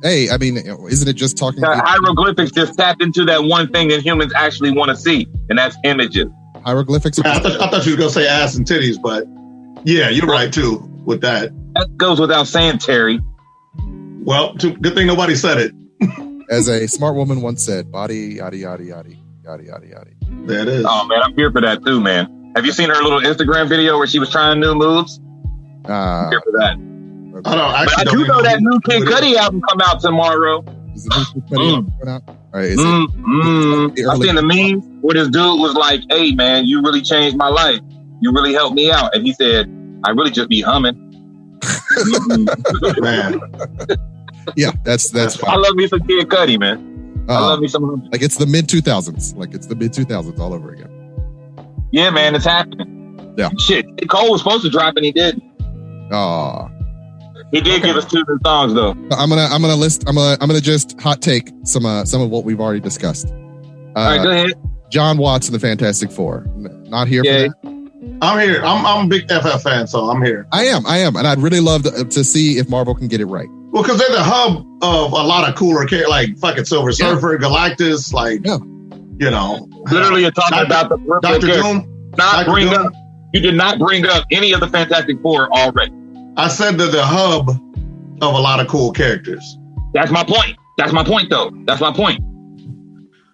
Hey, I mean, isn't it just talking? Hieroglyphics just tapped into that one thing that humans actually want to see, and that's images. Hieroglyphics. I thought you were going to say ass and titties, but yeah, you're right too with that. That goes without saying, Terry. Well, good thing nobody said it. As a smart woman once said, body, yaddy, yaddy, yaddy, yaddy, yaddy, yaddy. There it is. Oh man, I'm here for that too, man. Have you seen her little Instagram video where she was trying new moves? I'm here for that. I do know that new Kid Cudi album come out tomorrow. Is the new Kid Cudi album coming out? All right, I seen the meme where this dude was like, "Hey man, you really changed my life. You really helped me out." And he said, "I really just be humming." Man. Yeah, that's fine. I love me some Kid Cudi, man. I love me some. Like it's the mid 2000s. Like it's the mid 2000s all over again. Yeah, man, it's happening. Yeah. Shit, Cole was supposed to drop and he didn't. He did give us 2 new songs though. I'm gonna just hot take some of what we've already discussed. All right, go ahead. John Watts and the Fantastic Four. Not here for that. I'm here. I'm a big FF fan, so I'm here. I am, and I'd really love to see if Marvel can get it right. Well, because they're the hub of a lot of cooler characters, like fucking Silver Surfer, Galactus, Literally, you're talking about the Dr. Doom. You did not bring up any of the Fantastic Four already. I said they're the hub of a lot of cool characters. That's my point. That's my point, though. That's my point.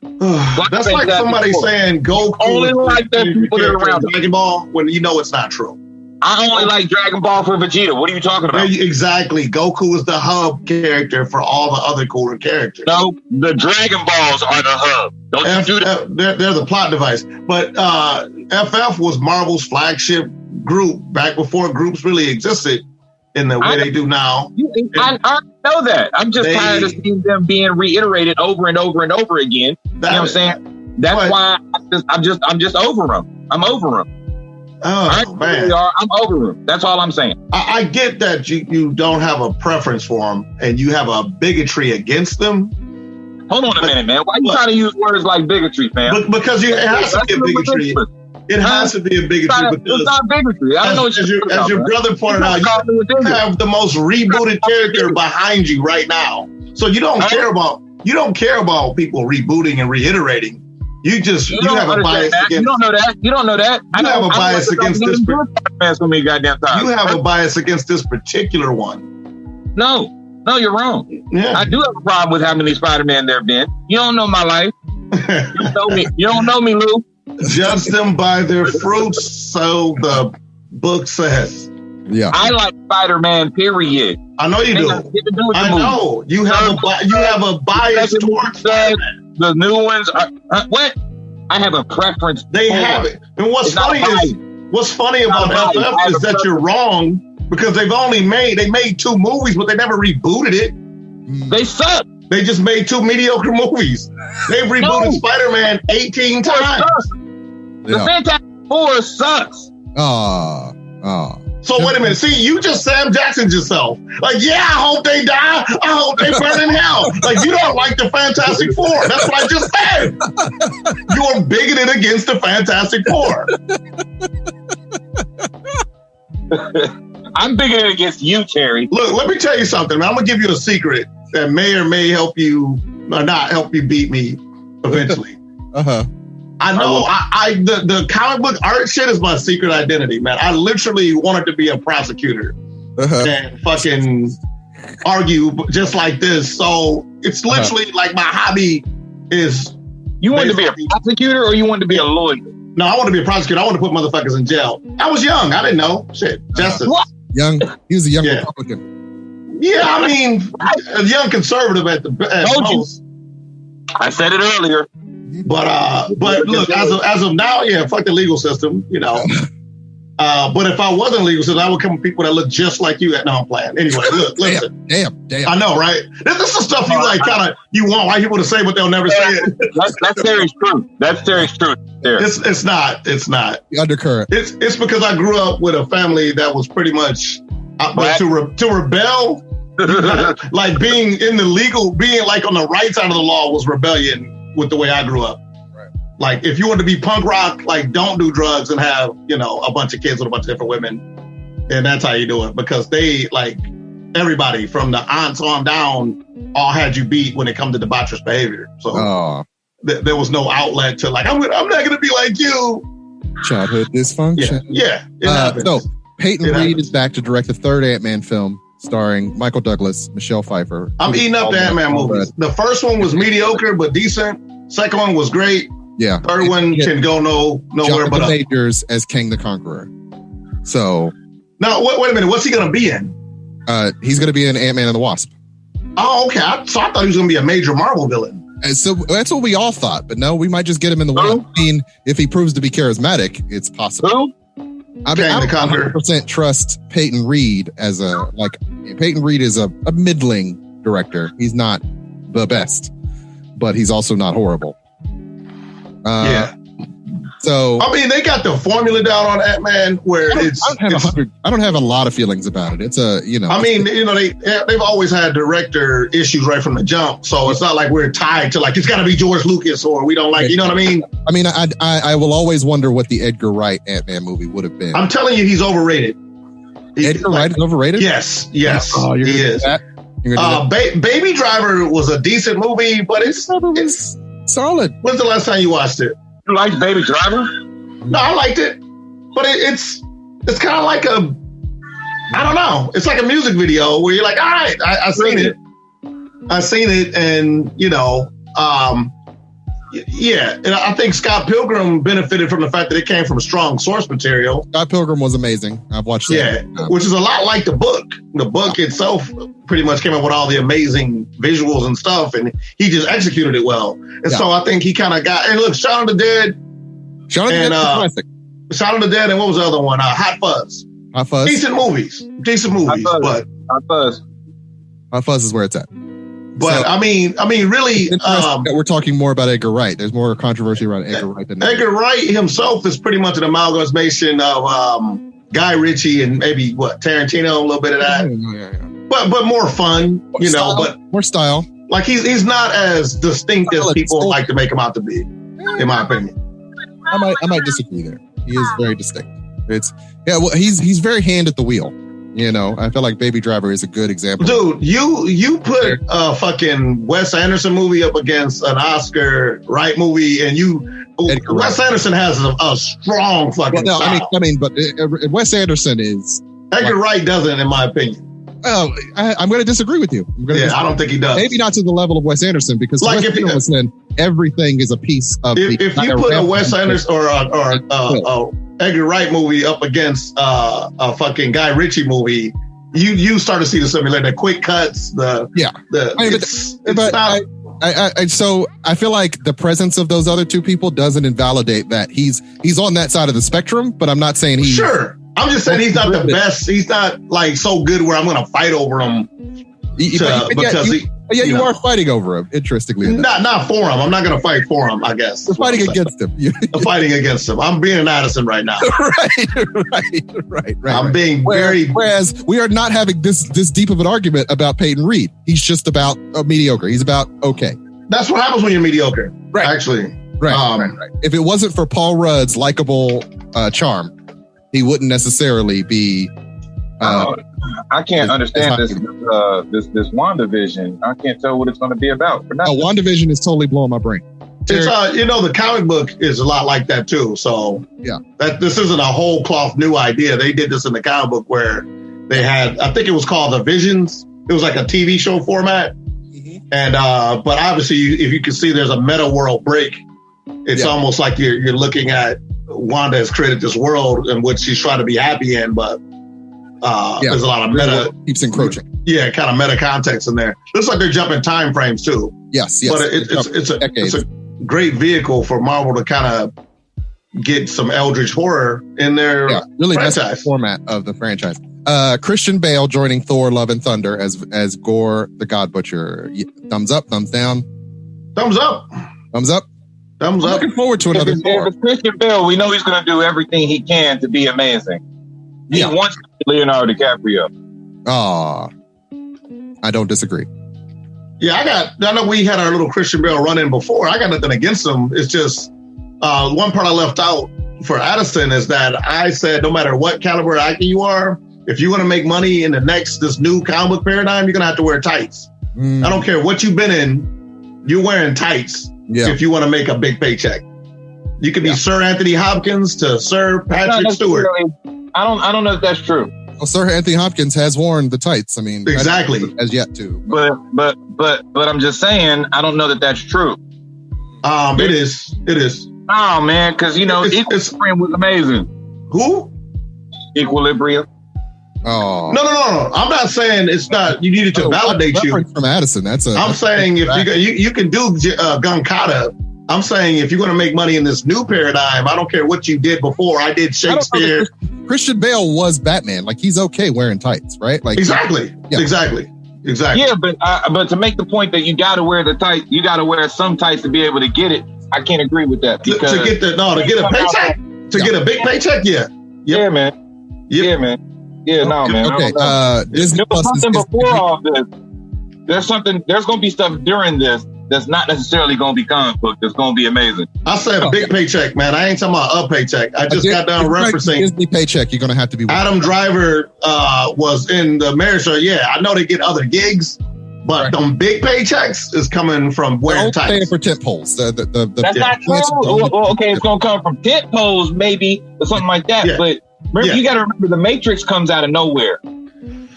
That's like somebody saying Goku only like that people that are around Dragon Ball when you know it's not true. I only like Dragon Ball for Vegeta. What are you talking about? Exactly. Goku is the hub character for all the other cooler characters. No, the Dragon Balls are the hub. Don't you do that? They're the plot device. But FF was Marvel's flagship group back before groups really existed in the way they do now. I know that. I'm just tired of seeing them being reiterated over and over and over again. You know what I'm saying? That's why I'm just over them. I'm over them. Oh, man. I'm over them. That's all I'm saying. I get that you don't have a preference for them and you have a bigotry against them. Hold on a minute, man. Why are you trying to use words like bigotry, man? Because it has to be a bigotry. It has to be a bigotry. It's not bigotry. I don't know what as your brother pointed out, you have the most rebooted character behind you right now. So you don't care about people rebooting and reiterating. You have a bias against. You don't know that. You have a bias against this. You have a bias against this particular one. No, you're wrong. Yeah. I do have a problem with how many Spider-Man there have been. You don't know my life. You don't know me, Lou. Judge them by their fruits, so the book says. Yeah, I like Spider-Man. Period. I know you do. I know you have a bias towards Spider-Man. The new ones are what? I have a preference. They have it. And what's funny about FF is that you're wrong because they made 2 movies, but they never rebooted it. They suck. They just made 2 mediocre movies. They rebooted Spider-Man 18 times. The Fantastic Four sucks. So wait a minute. See, you just Sam Jacksoned yourself. Like, yeah, I hope they die. I hope they burn in hell. Like, you don't like the Fantastic Four. That's what I just said. You're bigoted against the Fantastic Four. I'm bigoted against you, Terry. Look, let me tell you something, man. I'm going to give you a secret that may or may help you or not help you beat me eventually. I know the comic book art shit is my secret identity, man. I literally wanted to be a prosecutor and fucking argue just like this. So it's literally like my hobby is. You wanted to be a prosecutor or you wanted to be a lawyer? No, I want to be a prosecutor. I want to put motherfuckers in jail. I was young. I didn't know. Shit. Justice. What? Young. He was a young Republican. Yeah, I mean, a young conservative at most. I said it earlier. But look, as of now, fuck the legal system, you know. But if I wasn't legal system, I would come with people that look just like you. No, I'm playing. Anyway, look, listen. Damn. I know, right? This is stuff you like, kind of you want white people to say, but they'll never say it. That's Terry's truth. That's Terry's truth. It's not. The undercurrent. It's because I grew up with a family that was pretty much to rebel. Like being in the legal, being like on the right side of the law was rebellion. With the way I grew up. Right. Like, if you want to be punk rock, like, don't do drugs and have, a bunch of kids with a bunch of different women. And that's how you do it. Because they, like, everybody from the aunts on down all had you beat when it comes to debaucherous behavior. So there was no outlet to, like, I'm not going to be like you. Childhood dysfunction. Yeah. So, Peyton Reed is back to direct the third Ant-Man film, starring Michael Douglas, Michelle Pfeiffer. I'm eating up the Ant-Man movies. The first one was mediocre but decent. Second one was great. Yeah. Third one can go nowhere but up. Majors as King the Conqueror. So now wait a minute. What's he going to be in? He's going to be in Ant-Man and the Wasp. Oh, okay. I thought he was going to be a major Marvel villain. And so that's what we all thought, but no, we might just get him in the Wasp. I mean, if he proves to be charismatic, it's possible. I don't 100% trust Peyton Reed Peyton Reed is a middling director. He's not the best, but he's also not horrible. So I mean, they got the formula down on Ant-Man where I don't have a lot of feelings about it. It's I mean, they've always had director issues right from the jump, so it's not like we're tied to like it's got to be George Lucas or we don't like. You know what I mean? I mean, I will always wonder what the Edgar Wright Ant-Man movie would have been. I'm telling you, he's overrated. Edgar Wright is overrated? Yes. Oh, he is. Baby Driver was a decent movie, but it's solid. When's the last time you watched it? You liked Baby Driver? No, I liked it, but it's kind of like I don't know. It's like a music video where you're like, all right, I seen it, and Yeah, and I think Scott Pilgrim benefited from the fact that it came from strong source material. Scott Pilgrim was amazing. I've watched that. Yeah, which is a lot like the book. The book itself pretty much came up with all the amazing visuals and stuff, and he just executed it well. And so I think he kind of got. And look, Shaun of the Dead. Shaun of the Dead, and what was the other one? Hot Fuzz. Hot Fuzz. Decent movies, but Hot Fuzz. Hot Fuzz is where it's at. But so, I mean, really, that we're talking more about Edgar Wright. There's more controversy around Edgar Wright than Edgar Wright himself is pretty much an amalgamation of Guy Ritchie and maybe Tarantino, a little bit of that. Yeah. But more fun, but more style. Like he's not as distinct as people like to make him out to be, in my opinion. I might disagree there. He is very distinct. He's very hand at the wheel. I feel like Baby Driver is a good example. Dude, you put a fucking Wes Anderson movie up against an Oscar Wright movie, and Wes Anderson has a strong fucking style. But Wes Anderson is Edgar Wright doesn't, in my opinion. Oh, I'm going to disagree with you. I don't think he does. Maybe not to the level of Wes Anderson, because Wes Anderson, everything is a piece of. If you put a Wes Anderson or Edgar Wright movie up against a fucking Guy Ritchie movie, you start to see the similarity, the quick cuts, so I feel like the presence of those other two people doesn't invalidate that he's on that side of the spectrum, but I'm not saying he's sure. I'm just saying he's not the best. He's not like so good where I'm going to fight over him. You are fighting over him, interestingly enough. Not for him. I'm not going to fight for him, I guess. You're fighting against him. I'm fighting against him. I'm being an Addison right now. Right. I'm being Whereas we are not having this deep of an argument about Peyton Reed. He's just about mediocre. He's about okay. That's what happens when you're mediocre. Right. Actually. Right. If it wasn't for Paul Rudd's likable charm, he wouldn't necessarily be. I can't understand this WandaVision. I can't tell what it's going to be about. WandaVision is totally blowing my brain. It's the comic book is a lot like that too. So this isn't a whole cloth new idea. They did this in the comic book where they had, I think it was called The Visions. It was like a TV show format, and but obviously if you can see, there's a meta world break. It's almost like you're looking at Wanda has created this world in which she's trying to be happy in, but there's a lot of meta keeps encroaching. Yeah, kind of meta context in there. Looks like they're jumping time frames too. Yes. But it's a great vehicle for Marvel to kind of get some eldritch horror in their franchise. Format of the franchise. Christian Bale joining Thor: Love and Thunder as Gore the God Butcher. Thumbs up, thumbs down. Thumbs up. Thumbs up. Thumbs up. Looking forward to another Thor. Christian Bale, we know he's going to do everything he can to be amazing. He wants to be Leonardo DiCaprio. I don't disagree. Yeah, I know we had our little Christian Bale run in before. I got nothing against him. It's just one part I left out for Addison is that I said no matter what caliber actor you are, if you want to make money in this new comic book paradigm, you're going to have to wear tights. I don't care what you've been in, you're wearing tights if you want to make a big paycheck. You could be Sir Anthony Hopkins to Sir Patrick Stewart. I don't know if that's true. Well, Sir Anthony Hopkins has worn the tights. I mean, exactly, as yet to. But I'm just saying, I don't know that that's true. It is. Oh man, because Equilibrium was amazing. Who? Equilibrium. Oh no! I'm not saying it's not. You needed to validate you from Addison. I'm saying if you can do Gunkata. I'm saying if you're going to make money in this new paradigm, I don't care what you did before. I did Shakespeare. Christian Bale was Batman. Like he's okay wearing tights, right? Like exactly. Yeah, but to make the point that you got to wear the tights, you got to wear some tights to be able to get it. I can't agree with that because to get a paycheck, get a big paycheck. Yeah, man. Yeah, man. Yeah, no, man. Okay. There's something before all this. There's going to be stuff during this that's not necessarily going to be comic book. That's going to be amazing. I said a big paycheck, man. I ain't talking about a paycheck. I just got done referencing Disney paycheck. You're going to have to be. Adam Driver was in the marriage show. Yeah, I know they get other gigs, but them big paychecks is coming from wearing tights. Paying for tent poles. That's not true. Well, okay, it's going to come from tent poles, maybe, or something like that. Yeah. But remember, you got to remember, the Matrix comes out of nowhere.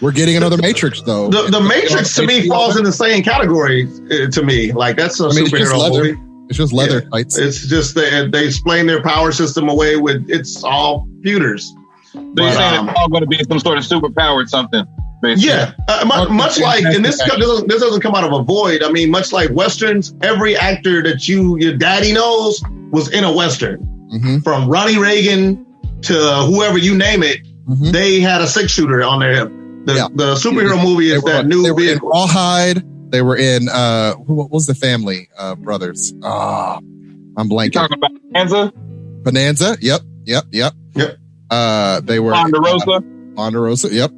We're getting another Matrix, though. The Matrix, to me, falls in the same category, to me. Like, that's a superhero movie. It's just leather tights. It's just they explain their power system away with it's all computers. They're saying it's all going to be some sort of superpowered something. Basically. Yeah, much like, and this doesn't come out of a void. I mean, much like Westerns, every actor that your daddy knows was in a Western. Mm-hmm. From Ronnie Reagan to whoever you name it, mm-hmm. they had a 6-shooter on their hip. The superhero movie is that new vehicle. In Rawhide. They were in what was the family brothers? I'm blanking. You talking about Bonanza? Bonanza. Yep. They were Ponderosa. Yep.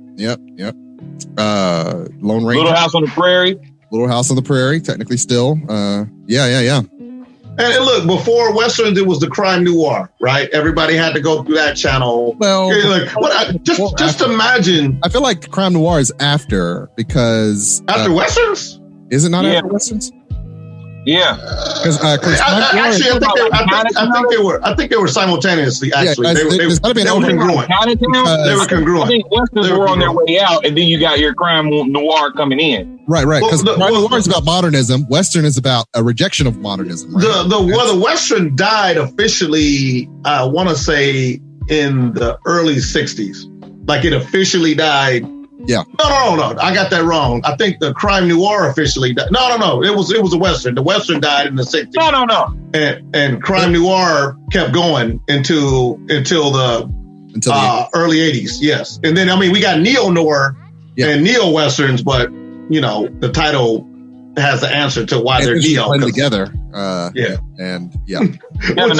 Lone Ranger. Little House on the Prairie. Technically still. Yeah. And look, before Westerns, it was the crime noir, right? Everybody had to go through that channel. Well, just imagine. I feel like crime noir is after because after Westerns. Is it not after Westerns? Yeah. Because I think they were simultaneously. Actually, they were congruent. They were congruent. I think Westerns were on their way out, and then you got your crime noir coming in. Right. Because crime noir is about modernism. Western is about a rejection of modernism. Right? The Western died officially. I want to say in the early '60s. Like it officially died. Yeah. No. I got that wrong. I think the crime noir officially died. No. It was a Western. The Western died in the 60s. No. And crime noir kept going until the early 80s. Yes. And then, we got neo-noir and neo-Westerns, but, the title has the answer to why they're neo. Blend together. Yeah.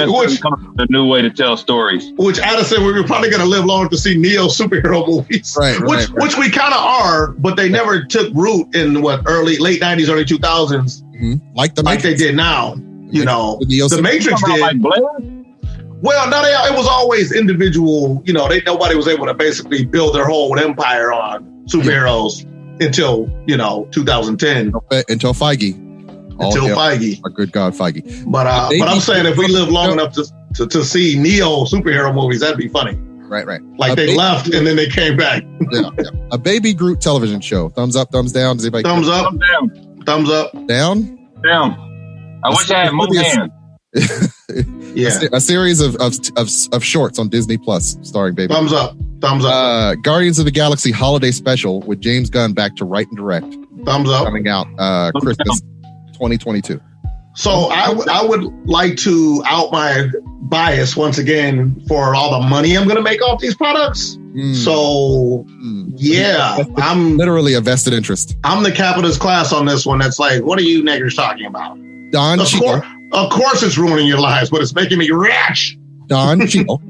Which a new way to tell stories. Which Addison, we were probably going to live long to see neo superhero movies. Right. Which we kind of are, but they never took root in late 90s, early 2000s. Mm-hmm. Like they did now. The Matrix did. Like Blair? Well, no, it was always individual. Nobody was able to basically build their whole empire on superheroes until 2010. Until Feige. Feige. Our good God, Feige. But I'm saying if we live long enough to see neo superhero movies, that'd be funny. Right. Like they left and then they came back. Yeah. A Baby Groot television show. Thumbs up, thumbs down. Does anybody? Thumbs up. Thumbs up. Down. I wish I had more hands. Yeah. A series of shorts on Disney Plus starring Baby. Thumbs up. Guardians of the Galaxy Holiday Special with James Gunn back to write and direct. Thumbs up. Coming out Christmas 2022. So I would like to out my bias once again for all the money I'm going to make off these products. So I'm literally a vested interest. I'm the capitalist class on this one. That's like, what are you niggers talking about? Of course it's ruining your lives, but it's making me rich. Don Cheadle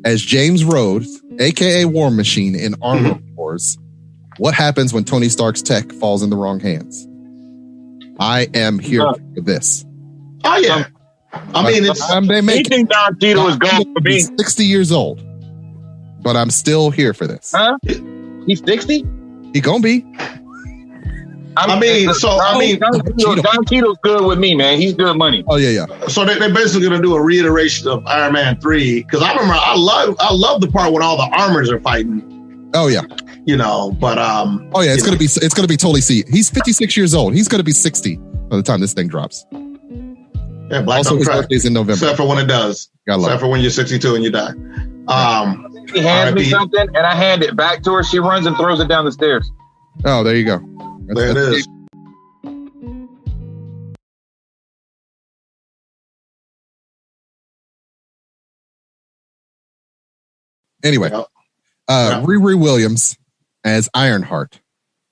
as James Rhodes, aka War Machine in Armor Wars. What happens when Tony Stark's tech falls in the wrong hands? I am here for this. Oh yeah, anything Don Cheadle is going for me. 60 years old, but I'm still here for this. Huh? He's 60. He gonna be. Don Cheadle's good with me, man. He's good money. Oh yeah. So they're basically gonna do a reiteration of Iron Man 3 because I remember I love the part when all the armors are fighting. Oh yeah. But it's gonna be totally see. He's 56 years old. He's gonna be 60 by the time this thing drops. Yeah, Black also, his birthday's in November. Except for when it does. Except for when you're 62 and you die. She hands me something and I hand it back to her. She runs and throws it down the stairs. Oh, there you go. There it is. Anyway, Riri Williams as Ironheart.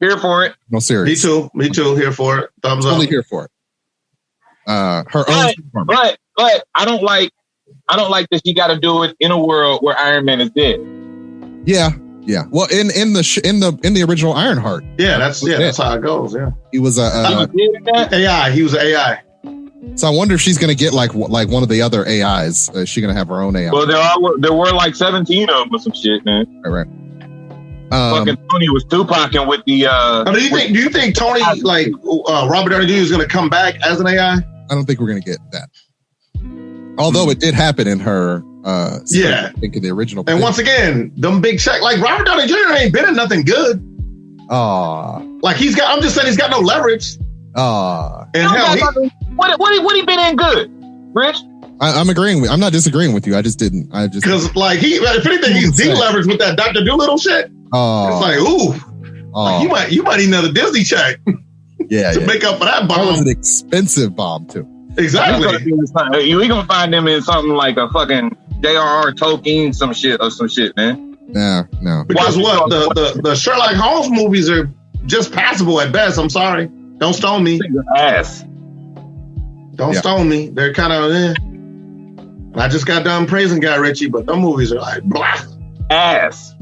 Here for it. No, serious. Me too. Here for it. Thumbs up. Totally here for it. But I don't like that she got to do it in a world where Iron Man is dead. Yeah. Well, in the original Ironheart. Yeah, that's how it goes. Yeah, he was AI. He was AI. So I wonder if she's going to get like one of the other AIs. Is she going to have her own AI? Well, there were like 17 of them or some shit, man. Right. Fucking Tony was Tupacing with the. Do you think Tony Robert Downey Jr. is going to come back as an AI? I don't think we're going to get that. Although it did happen in her. I think in the original. And once again, them big check like Robert Downey Jr. ain't been in nothing good. Like I'm just saying he's got no leverage. And hell, What he been in good, Rich? I'm agreeing with. I'm not disagreeing with you. I just didn't. Because like if anything, he's deleveraged with that Dr. Doolittle shit. Oh, it's like like you might need another Disney check. To make up for that bomb. That was an expensive bomb too. Exactly. You gonna find them in something like a fucking J.R.R. Tolkien, some shit, man. No. Because the Sherlock Holmes movies are just passable at best. I'm sorry. Don't stone me. Ass. Don't stone me. They're kind of. I just got done praising Guy Ritchie, but them movies are like blah. Ass.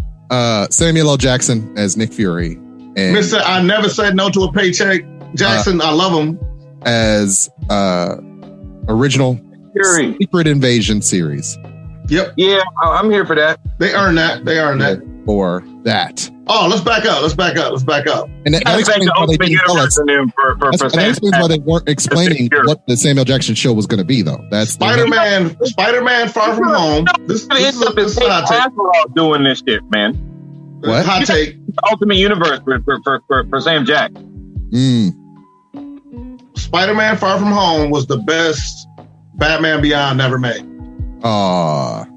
Samuel L. Jackson as Nick Fury. And Mr. I never said no to a paycheck. Jackson, I love him. As original Fury. Secret Invasion series. Yep. Yeah, I'm here for that. They earned that. For that. Oh, let's back up. And that explains why they didn't tell us. That explains why they weren't explaining what the Samuel Jackson show was going to be, though. That's Spider-Man Far From Home. This is a hot take. Doing this shit, man. What? Hot take. Ultimate Universe for Sam Jack. Spider-Man Far From Home was the best Batman Beyond ever made. Hot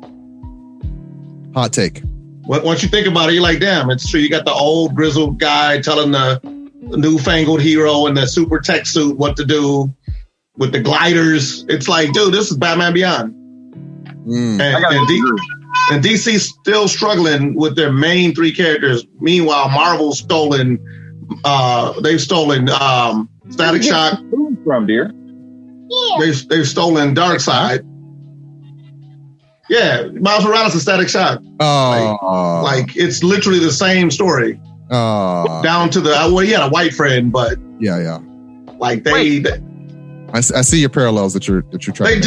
take. Once you think about it, you're like, damn, it's true. You got the old grizzled guy telling the newfangled hero in the super tech suit what to do with the gliders. It's like, dude, this is Batman Beyond. And DC's still struggling with their main three characters. Meanwhile, Marvel's stolen. They've stolen Static Shock. From dear. They've stolen Darkseid. Yeah, Miles Morales and Static Shock. Like it's literally the same story. Down to he had a white friend, but yeah. Like I see your parallels that you're trying.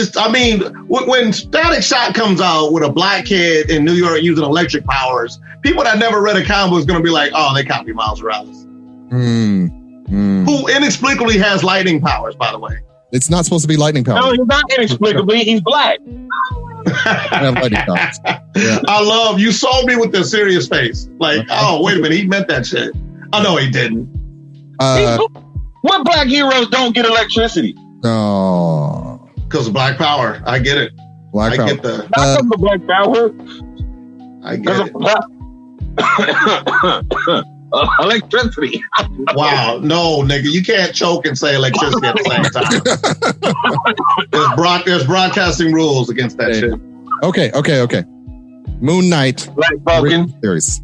When Static Shock comes out with a black kid in New York using electric powers, people that never read a comic book is going to be like, oh, they copy Miles Morales. Who inexplicably has lightning powers, by the way. It's not supposed to be lightning powers. No, he's not inexplicably. He's black. I love you sold me with the serious face. Like, oh, wait a minute, he meant that shit. Oh no, he didn't. What black heroes don't get electricity? Oh, because of black power. I get it. Black power. Not because of black power. I get it. Electricity. Wow, no, nigga, you can't choke and say electricity at the same time. There's broadcasting rules against that shit. Okay. Moon Knight. Black Falcon series.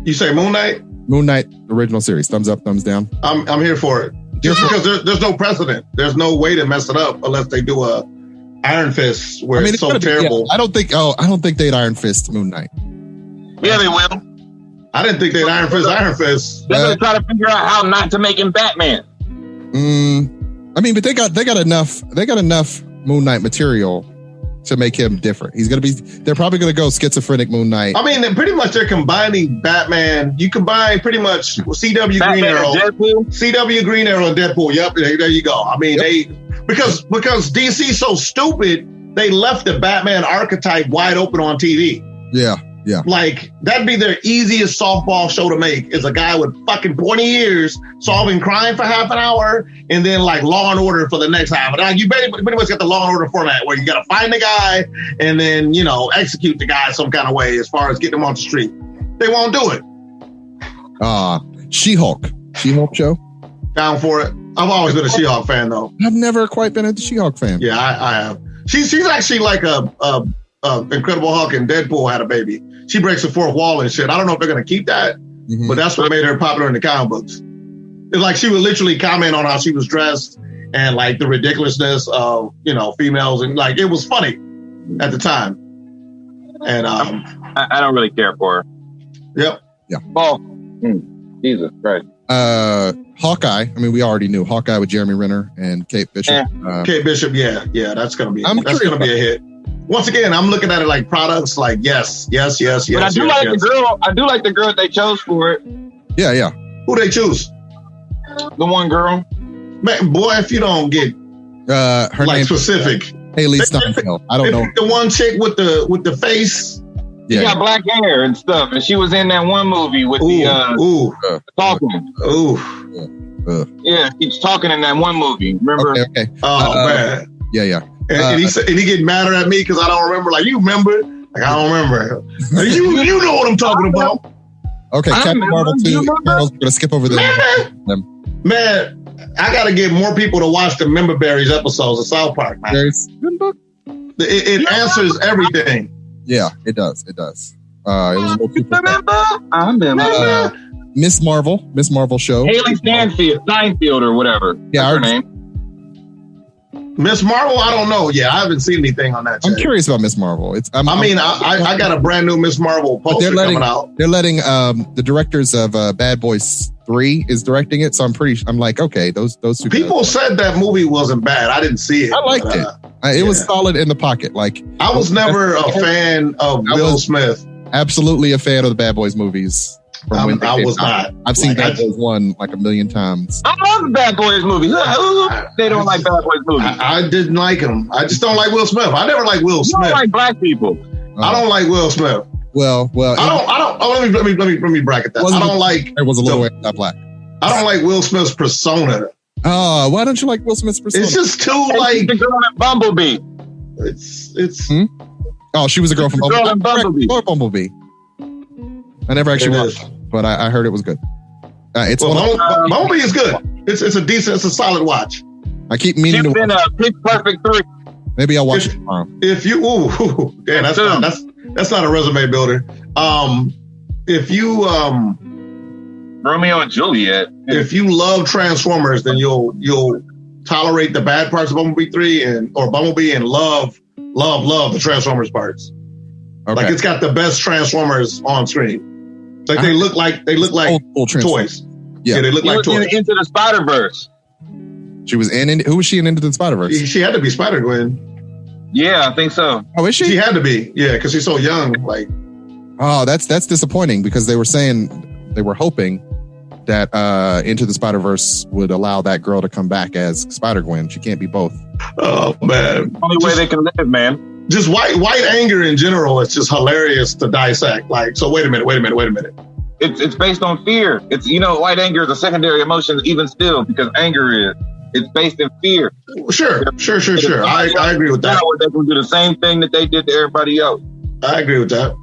You say Moon Knight? Moon Knight original series. Thumbs up, thumbs down. I'm here for it. Just because there's no precedent. There's no way to mess it up unless they do a Iron Fist where it's so terrible. I don't think they'd Iron Fist Moon Knight. Yeah, they will. I didn't think they'd Iron Fist. They're gonna try to figure out how not to make him Batman. But they got enough Moon Knight material to make him different. They're probably gonna go schizophrenic Moon Knight. I mean, they're combining Batman. You combine pretty much CW Green Arrow, CW Green Arrow and Deadpool. Yep, there you go. I mean, because DC's so stupid, they left the Batman archetype wide open on TV. Yeah. Like, that'd be their easiest softball show to make, is a guy with fucking 20 years solving crime for half an hour and then like Law and Order for the next half. And you pretty much got the Law and Order format where you got to find the guy and then, execute the guy some kind of way as far as getting him off the street. They won't do it. She-Hulk show? Down for it. I've always been a She-Hulk fan, though. I've never quite been a She-Hulk fan. Yeah, I have. She's actually like a Incredible Hulk and Deadpool had a baby. She breaks the fourth wall and shit. I don't know if they're going to keep that, but that's what made her popular in the comic books. It's like she would literally comment on how she was dressed and like the ridiculousness of, females. And like, it was funny at the time. And I don't really care for her. Yep. Yeah. Oh, Jesus Christ. Hawkeye. I mean, we already knew Hawkeye with Jeremy Renner and Kate Bishop. Kate Bishop. Yeah. That's going to be a hit. Once again, I'm looking at it like products, like yes. But I do like the girl. I do like the girl they chose for it. Yeah. Who they choose? The one girl. Man, boy, if you don't get her like name specific, Haley Steinfeld. I don't know the one chick with the face. She got black hair and stuff, and she was in that one movie with the talking. Yeah, he's talking in that one movie. Remember? Okay. Oh man. Yeah. And he get madder at me because I don't remember. Like, you remember? Like, I don't remember. You know what I'm talking about. Okay, Captain Marvel 2. We're gonna skip over them. Man, I gotta get more people to watch the Member Berries episodes of South Park, man. It answers everything. Yeah, it does. It was a little too I remember. Miss Marvel show. Haley Steinfeld or whatever. Yeah, her name. Miss Marvel, I don't know. Yeah, I haven't seen anything on that. I'm curious about Miss Marvel. I got a brand new Miss Marvel poster coming out. They're letting the directors of Bad Boys 3 is directing it, so I'm like, okay, those two people said that movie wasn't bad. I didn't see it. I liked it. It was solid in the pocket. Like, I was never a fan of Will Smith. Absolutely a fan of the Bad Boys movies. I was not. I've seen Bad Boys 1 like a million times. I love the Bad Boys movies. They don't like Bad Boys movies. I didn't like them. I just don't like Will Smith. I never liked Will Smith. You don't like black people. I don't like Will Smith. Well. Let me bracket that. I don't like. It was a little anti-black. I don't like Will Smith's persona. Oh, why don't you like Will Smith's persona? It's just too like the girl in Bumblebee. It's. Oh, she was a girl from Bumblebee. Bumblebee. I never actually watched it, but I heard it was good. Bumblebee is good. It's a solid watch. I keep meaning to watch it. Pitch Perfect 3. Maybe I'll watch it tomorrow. If you, damn, that's not a resume builder. If you, Romeo and Juliet. If you love Transformers, then you'll tolerate the bad parts of Bumblebee 3 or Bumblebee and love the Transformers parts. Okay. Like, it's got the best Transformers on screen. Like, they look like toys. Yeah, they look like toys. Into the Spider-Verse. She was in. Who was she in Into the Spider-Verse? She had to be Spider-Gwen. Yeah, I think so. Oh, is she? She had to be. Yeah, because she's so young. Like, oh, that's disappointing because they were hoping that Into the Spider-Verse would allow that girl to come back as Spider-Gwen. She can't be both. Oh man, only way they can live, man. Just white anger in general is just hilarious to dissect. Like, so wait a minute. It's based on fear. It's, white anger is a secondary emotion even still because anger it's based in fear. Sure. I agree with that. They can do the same thing that they did to everybody else. I agree with that.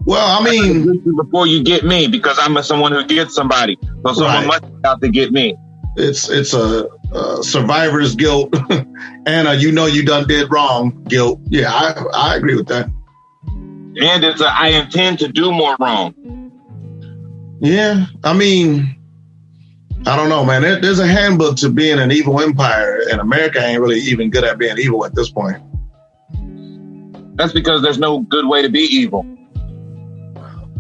Well, I mean, before you get me, because I'm someone who gets somebody, so someone must be out to get me. It's a survivor's guilt and you done did wrong guilt. Yeah, I agree with that. And it's I intend to do more wrong. Yeah, I mean, I don't know, man. There's a handbook to being an evil empire, and America ain't really even good at being evil at this point. That's because there's no good way to be evil.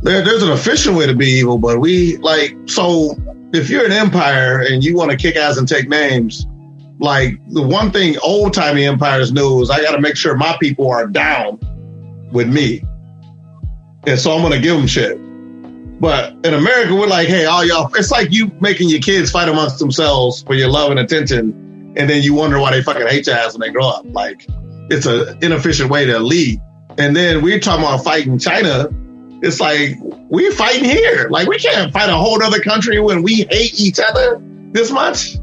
There's an official way to be evil, but so if you're an empire and you want to kick ass and take names, like, the one thing old-timey empires knew is I got to make sure my people are down with me. And so I'm going to give them shit. But in America, we're like, hey, all y'all, it's like you making your kids fight amongst themselves for your love and attention. And then you wonder why they fucking hate your ass when they grow up. Like, it's an inefficient way to lead. And then we're talking about fighting China. It's like, we're fighting here. Like, we can't fight a whole other country when we hate each other this much.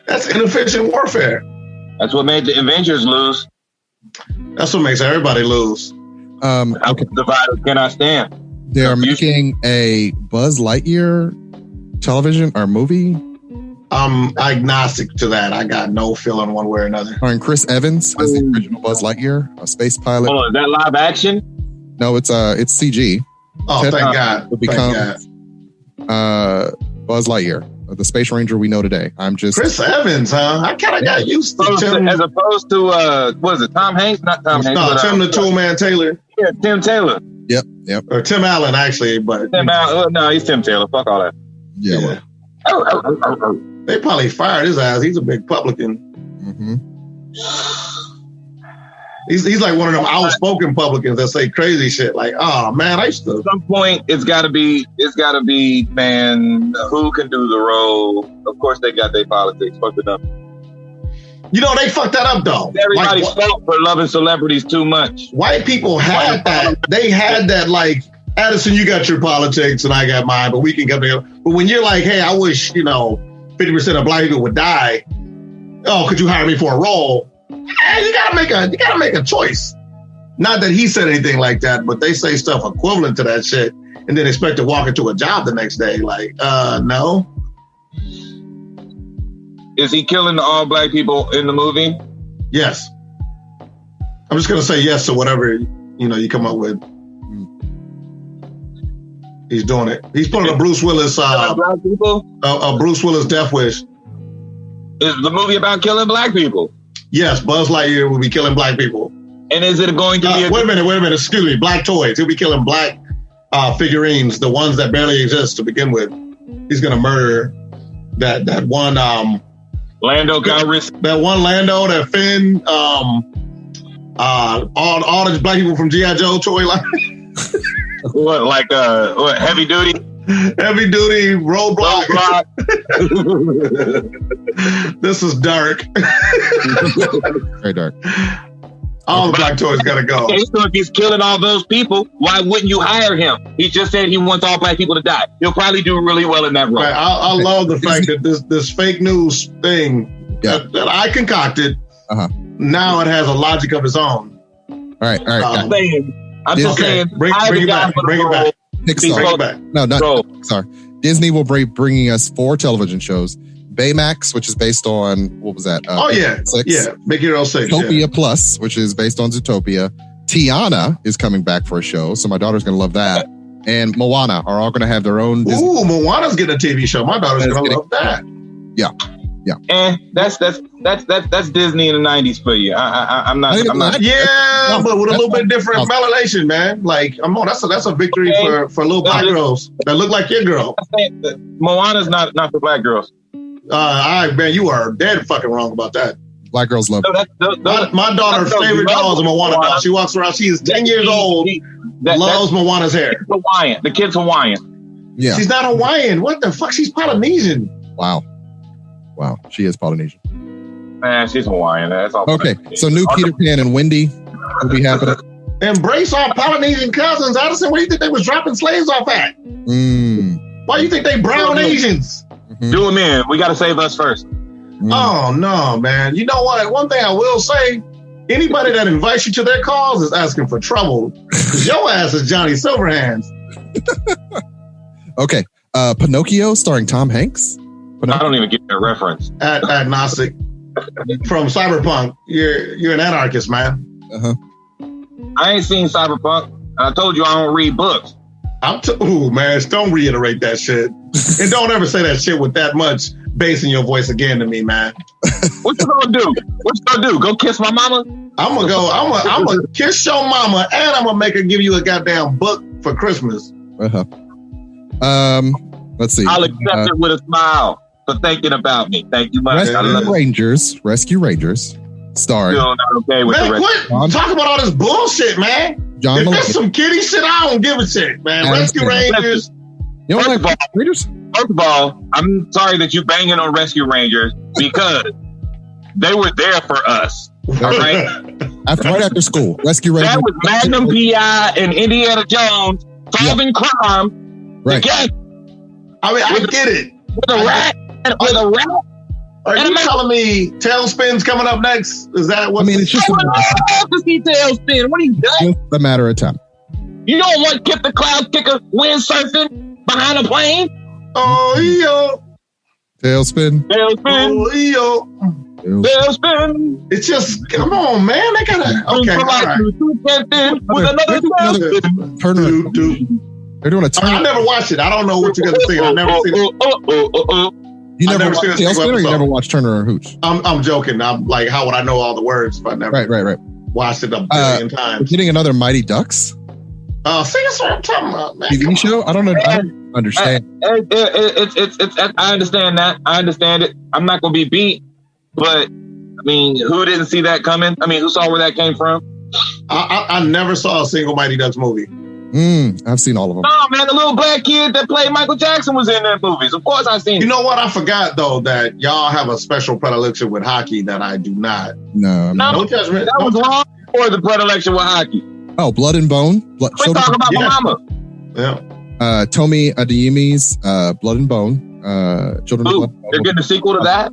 That's inefficient warfare. That's what made the Avengers lose. That's what makes everybody lose. Okay. Divided cannot stand. They are making a Buzz Lightyear television or movie. I'm agnostic to that. I got no feeling one way or another. And Chris Evans as the original Buzz Lightyear, a space pilot. Oh, is that live action? No, it's CG. Oh, thank God. Will become Buzz Lightyear, the space ranger we know today. I'm just Chris Evans, huh? I kind of got used to Tim. As opposed to what is it? Tom Hanks? Not Tom Hanks. No, Tim the Toolman Taylor. Yeah, Tim Taylor. Yep. Or Tim Allen, actually, but Tim Allen. No, he's Tim Taylor. Fuck all that. Yeah. Well. They probably fired his ass. He's a big publican. Mm-hmm. He's like one of them outspoken publicans that say crazy shit. Like, oh man, I used to. At some point, it's got to be, man, who can do the role? Of course, they got their politics fucked it up. They fucked that up though. Everybody's fault for loving celebrities too much. White people had that. They had that, like, Addison, you got your politics and I got mine, but we can get together. But when you're like, hey, I wish, 50% of black people would die. Oh, could you hire me for a role? Hey, you gotta make a choice. Not that he said anything like that, but they say stuff equivalent to that shit and then expect to walk into a job the next day. Like, no. Is he killing all black people in the movie? Yes. I'm just gonna say yes to whatever you come up with. He's doing it. He's pulling a Bruce Willis a Bruce Willis death wish. Is the movie about killing black people? Yes, Buzz Lightyear will be killing black people. And is it going to be wait a minute, excuse me, black toys. He'll be killing black figurines, the ones that barely exist to begin with. He's gonna murder that one Lando Calrissian. That one Lando, that Finn, all the black people from G.I. Joe toy line. What, heavy duty? Heavy duty roadblock. This is dark. Very dark. All the black toys gotta go. Okay, so if he's killing all those people, why wouldn't you hire him? He just said he wants all black people to die. He'll probably do really well in that role. Right. I love the fact that this fake news thing that I concocted, now it has a logic of its own. All right. I'm just saying, bring it back. No, not sorry. Disney will be bringing us 4 television shows. Baymax, which is based on, what was that? Big Hero 6. Zootopia Plus, which is based on Zootopia. Tiana is coming back for a show, so my daughter's going to love that. And Moana are all going to have their own. Ooh, Moana's getting a TV show. My daughter's going to love that. Yeah. And that's Disney in the 90s for you. I'm not. Yeah, but with a little bit different melanation, man. Like, that's a victory for little black girls that look like your girl. Moana's not for black girls. Man, you are dead fucking wrong about that. Black girls love my daughter's favorite doll is a Moana doll. She walks around. She is 10 years old. Loves Moana's hair. The kid's Hawaiian. Yeah. She's not Hawaiian. What the fuck? She's Polynesian. Wow. She is Polynesian. Man, she's Hawaiian. That's all. Okay. So new Peter Pan and Wendy will be happening. Embrace our Polynesian cousins. Addison, where do you think they was dropping slaves off at? Why do you think they brown Asians? Do them in. We got to save us first. Oh, no, man. You know what? One thing I will say, anybody that invites you to their cause is asking for trouble. Because your ass is Johnny Silverhands. Okay. Pinocchio starring Tom Hanks. I don't even get that reference. Agnostic. From Cyberpunk. You're an anarchist, man. I ain't seen Cyberpunk. I told you I don't read books. Ooh, man, don't reiterate that shit. And don't ever say that shit with that much bass in your voice again to me, man. What you gonna do? Go kiss my mama? I'm gonna kiss your mama and I'm gonna make her give you a goddamn book for Christmas. Let's see. I'll accept it with a smile for thinking about me. Thank you much. Rescue Rangers. Starring. Still not okay with man, quit talking about all this bullshit, man. If there's some kiddie shit, I don't give a shit, man. Rescue Rangers. You don't like Rangers? First of all, I'm sorry that you banging on Rescue Rangers because they were there for us. All right? right after school. Rescue Rangers. That was Magnum P.I. and Indiana Jones solving crime. Right. I mean, I get it. With a rat. Are you telling me Tailspin's coming up next? Is that what? I mean, it's just to see Tailspin. What are you doing? Just a matter of time. You don't want Kip the Cloud Kicker windsurfing behind a plane? Oh, yo. Tailspin. Oh, yo. Tailspin. It's just, come on, man. They gotta. Okay. All right. With another Turner. They're doing a turn. I never watched it. I don't know what you guys think. I've never seen it. You never watched Tailspin, or you never watched Turner or Hooch? I'm joking. I'm like, how would I know all the words if I never watched it a billion times? We're getting another Mighty Ducks. See, that's what I'm talking about, man. TV show? I don't know. I don't understand. I understand that. I understand it. I'm not going to be beat, but I mean, who didn't see that coming? I mean, who saw where that came from? I never saw a single Mighty Ducks movie. I've seen all of them. No, man, the little black kid that played Michael Jackson was in their movies. Of course I've seen it. You know what? I forgot, though, that y'all have a special predilection with hockey that I do not. No judgment. That was long before the predilection with hockey. Oh, Blood and Bone. We're talking about my mama. Yeah. Tomi Adeyemi's Blood and Bone. Children of Blood. They're getting a sequel to that?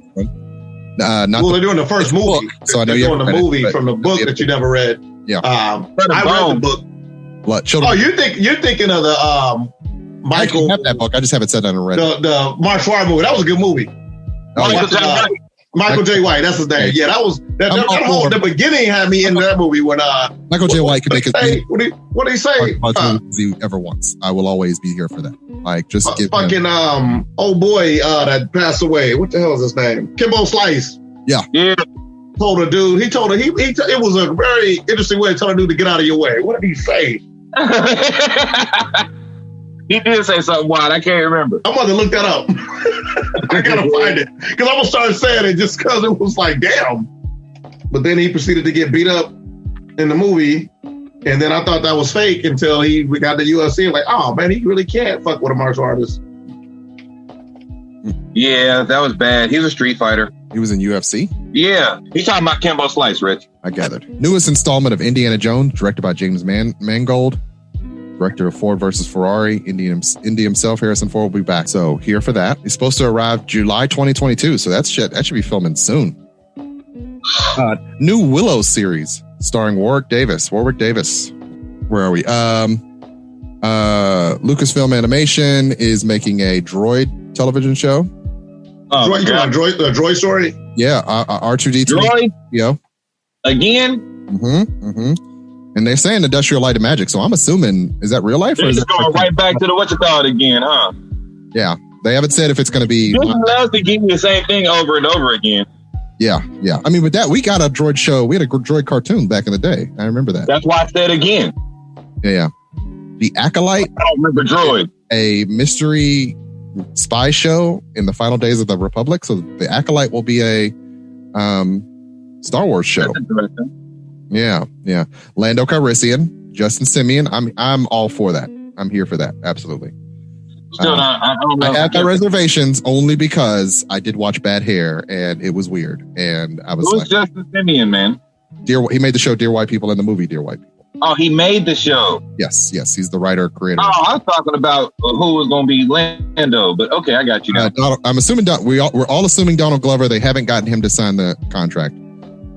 They're doing the first movie. So I know they're you're doing the movie from the book that you never read. Yeah. I read the book. You're thinking of the Michael. I have that book. I just haven't sat down and read it. The martial art movie. That was a good movie. Michael J. White. That's his name. Yeah, that was the beginning had me in that movie when Michael J. White can make it. What did he say? As he ever wants. I will always be here for that. Like just give fucking old boy that passed away. What the hell is his name? Kimbo Slice. Yeah. Told a dude. He told her it was a very interesting way to tell a dude to get out of your way. What did he say? He did say something wild. I can't remember. I'm about to look that up. I gotta find it because I'm gonna start saying it just because it was like, damn. But then he proceeded to get beat up in the movie, and then I thought that was fake until we got to UFC. Like, oh man, he really can't fuck with a martial artist. Yeah, that was bad. He's a street fighter. He was in UFC? Yeah. He's talking about Kimbo Slice, Rich. I gathered. Newest installment of Indiana Jones, directed by James Mangold. Director of Ford versus Ferrari. Indy himself, Harrison Ford, will be back. So here for that. He's supposed to arrive July 2022. So that should be filming soon. New Willow series starring Warwick Davis. Where are we? Lucasfilm Animation is making a droid television show. The droid story? Yeah, R2D2. Droid? Yeah. Again? Mm-hmm. And they're saying industrial light and magic, so I'm assuming, is that real life? They're just going right back to the whatchamacallit again, huh? Yeah. They haven't said if it's going to be... Disney loves to give you the same thing over and over again. Yeah. I mean, with that, we got a droid show. We had a droid cartoon back in the day. I remember that. That's why I said again. Yeah. The Acolyte. I don't remember droid. A mystery spy show in the final days of the Republic. So the Acolyte will be a Star Wars show. That's interesting. Yeah. Lando Calrissian, Justin Simeon. I'm all for that. I'm here for that. Absolutely. Still not. I don't know. I had my reservations only because I did watch Bad Hair and it was weird. And I was Who's Justin Simeon, man? He made the show Dear White People and the movie Dear White People. Oh, he made the show. Yes. He's the writer, creator. Oh, I was talking about who was going to be Lando, but okay, I got you now. I'm assuming we're all assuming Donald Glover. They haven't gotten him to sign the contract.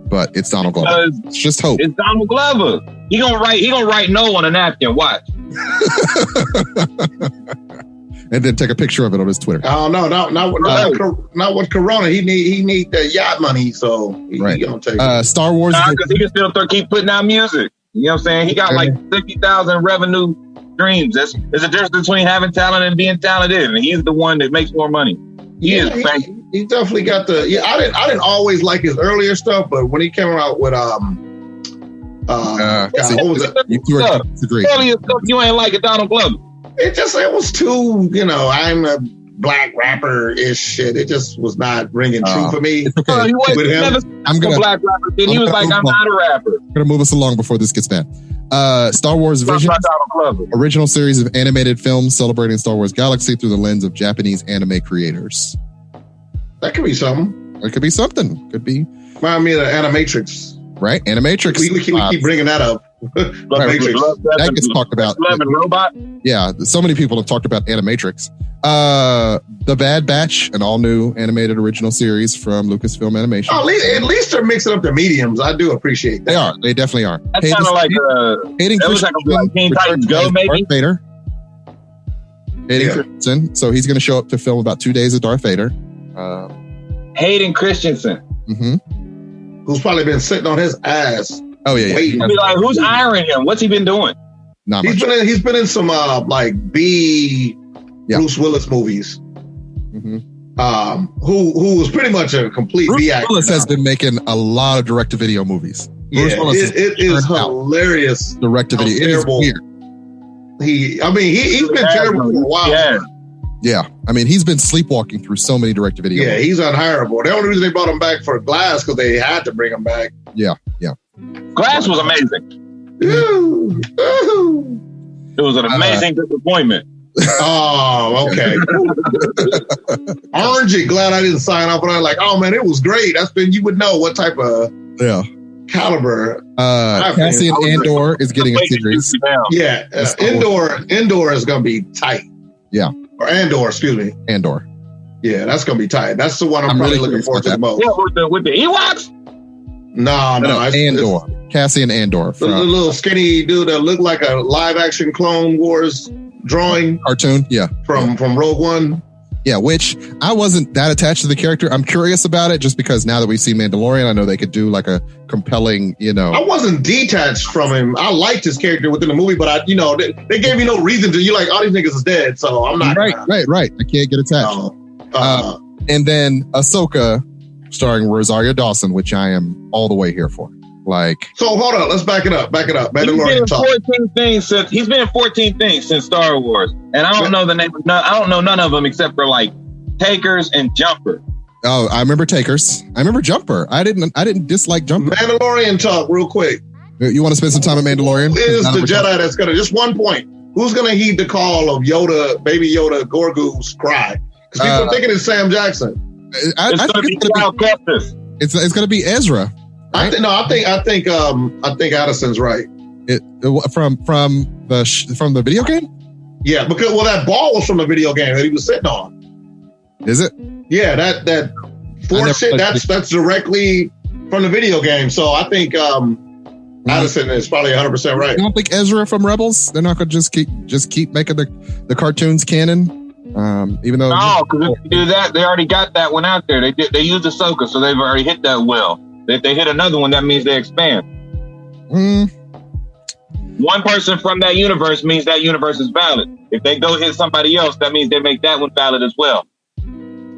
But it's Donald Glover. It's just hope. It's Donald Glover. He gonna write no on a napkin. Watch. And then take a picture of it on his Twitter. Oh no, not with Corona. He need the yacht money, so he gonna take it. Star Wars. Because he can still keep putting out music. You know what I'm saying? He got like 50,000 revenue streams. There's a difference between having talent and being talented, and he's the one that makes more money. He definitely got the. Yeah, I didn't always like his earlier stuff, but when he came out with what was it? You ain't like it, Donald Glover. It was too, I'm a black rapper ish shit. It just was not ringing true for me. Okay. He was never a black rapper. Then he was like, I'm not a rapper. I'm gonna move us along before this gets bad. Star Wars Vision, original series of animated films celebrating Star Wars Galaxy through the lens of Japanese anime creators. That could be something. It could be something. Could be. Remind me of the Animatrix. Right, Animatrix. We keep bringing that up. That gets talked about. Robot. Yeah, so many people have talked about Animatrix. The Bad Batch, an all-new animated original series from Lucasfilm Animation. Oh, at least they're mixing up the mediums. I do appreciate that. They are. They definitely are. That's kind of like Hayden Christensen, Teen Titans Go, maybe. Darth Vader. Hayden Christensen. So he's going to show up to film about 2 days of Darth Vader. Hayden Christensen. Mm-hmm. Who's probably been sitting on his ass. Oh yeah. Be like, who's hiring him? What's he been doing? Not much. He's been in some B Bruce Willis movies. Mm-hmm. Who was pretty much a complete B actor. Willis has been making a lot of direct-to-video movies. Bruce Willis it is hilarious. Direct-to-video. It is weird. He's been terrible for a while. Yeah. I mean, he's been sleepwalking through so many direct-to-video movies. He's unhireable. The only reason they brought him back for Glass because they had to bring him back. Yeah. Glass was amazing. Ooh. It was an amazing disappointment. Oh, okay. Orangey, glad I didn't sign up. And I'm like, oh man, it was great. You would know what type of caliber. Cassian Andor is getting a series. Yeah, Andor is going to be tight. Yeah. Or Andor, excuse me. Andor. Yeah, that's gonna be tight. That's the one I'm probably really looking forward to the most. Yeah, with the Ewoks? No. Andor. Cassian Andor. The little skinny dude that looked like a live action Clone Wars drawing cartoon. Yeah. From Rogue One. Yeah, which I wasn't that attached to the character. I'm curious about it just because now that we've seen Mandalorian, I know they could do like a compelling, I wasn't detached from him. I liked his character within the movie, but they gave me no reason to. You like, all these niggas is dead, so I'm not. Right. I can't get attached. And then Ahsoka starring Rosario Dawson, which I am all the way here for. So hold on, let's back it up. Mandalorian talk. He's been in 14 things since Star Wars, and I don't know the name. I don't know none of them except for like Takers and Jumper. Oh, I remember Takers. I remember Jumper. I didn't dislike Jumper. Mandalorian talk, real quick. You want to spend some time at Mandalorian? Who is the Jedi that's gonna? Just one point. Who's gonna heed the call of Yoda, baby Yoda, Grogu's cry? Because people are thinking it's Sam Jackson. It's gonna be Ezra. Right? I think Addison's right. From the video game? Yeah, because that ball was from the video game that he was sitting on. Is it? Yeah, that force shit. That's directly from the video game. So I think Addison is probably 100% right. You don't think Ezra from Rebels? They're not going to just keep making the cartoons canon, even though. No, because if they do that, they already got that one out there. They used Ahsoka, so they've already hit that well. If they hit another one, that means they expand. One person from that universe means that universe is valid. If they go hit somebody else, that means they make that one valid as well.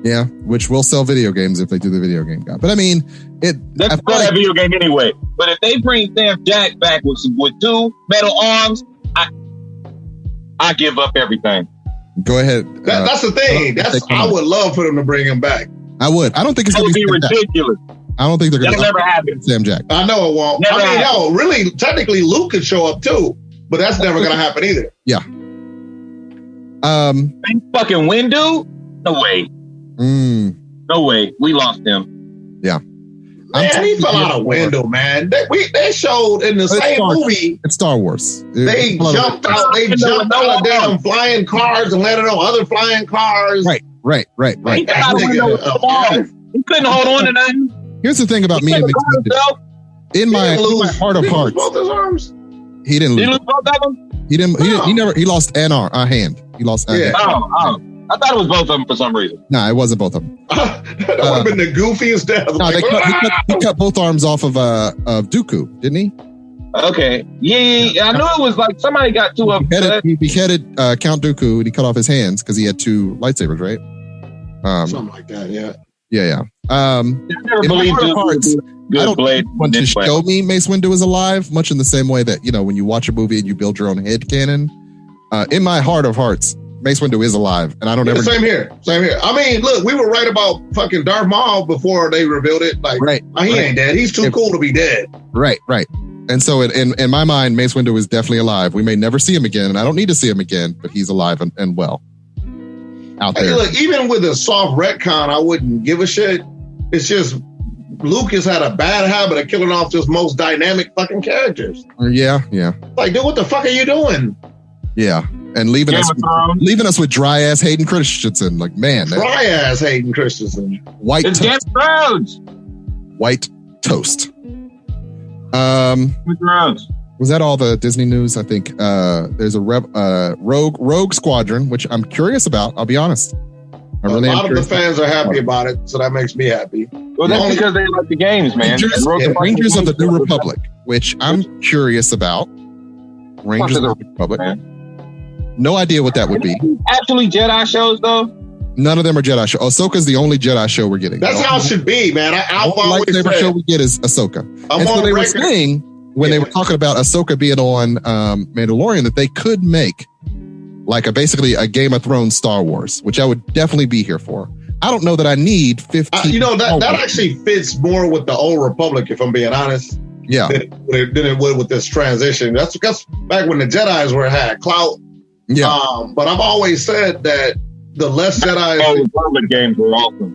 Yeah, which will sell video games if they do the video game guy. But I mean, that's not that video game anyway. But if they bring Sam Jack back with two metal arms, I give up everything. Go ahead. That's the thing. I would love for them to bring him back. I would. I don't think it's going to be ridiculous. I don't think they're going to never happen. Sam Jack. I know it won't. Really, technically, Luke could show up too, but that's never going to happen either. Yeah. Fucking Windu? No way. No way. We lost him. Yeah. Man, he fell out of window, man. They showed in the same movie. It's Star Wars. They jumped out. They jumped out of damn flying cars and landed on other flying cars. Right. He couldn't hold on to nothing. Here's the thing about me and Mixed Window. In my heart of hearts, both his arms. He didn't lose. He lose both of them? He didn't. He lost a hand. He lost a hand. Oh. I thought it was both of them for some reason. No, it wasn't both of them. That would have been the goofiest death. No, he cut both arms off of Dooku, didn't he? Okay. Yeah. I knew it was like somebody got two of them. He beheaded Count Dooku and he cut off his hands because he had two lightsabers, right? Something like that, yeah. Yeah. I never believed I don't want to show me Mace Windu is alive, much in the same way that, when you watch a movie and you build your own head canon. In my heart of hearts, Mace Windu is alive, and I don't ever. Same here. I mean, look, we were right about fucking Darth Maul before they revealed it. He ain't dead. He's too cool to be dead. Right. And so, in my mind, Mace Windu is definitely alive. We may never see him again, and I don't need to see him again, but he's alive and well out there. Look, even with a soft retcon, I wouldn't give a shit. It's just Lucas had a bad habit of killing off just most dynamic fucking characters. Yeah. Like, dude, what the fuck are you doing? Yeah. And leaving us with dry ass Hayden Christensen. Like, man. Dry ass Hayden Christensen. White toast. White toast. Was that all the Disney news? I think there's a Rogue Squadron, which I'm curious about. I'll be honest. A lot of the fans are happy about it, so that makes me happy. Well, that's because they like the games, man. Rangers of the New Republic, which I'm curious about. Rangers of the Republic. Man. No idea what that would be. Actually, Jedi shows, though? None of them are Jedi shows. Ahsoka's the only Jedi show we're getting. That's how it should be, man. I've always said. The lightsaber show we get is Ahsoka. And so they were saying, when they were talking about Ahsoka being on Mandalorian, that they could make basically a Game of Thrones Star Wars, which I would definitely be here for. I don't know that I need 15. That actually fits more with the Old Republic, if I'm being honest. Yeah. Than it would with this transition. That's back when the Jedis had clout. Yeah. But I've always said that the less Jedi. Old Republic games were awesome.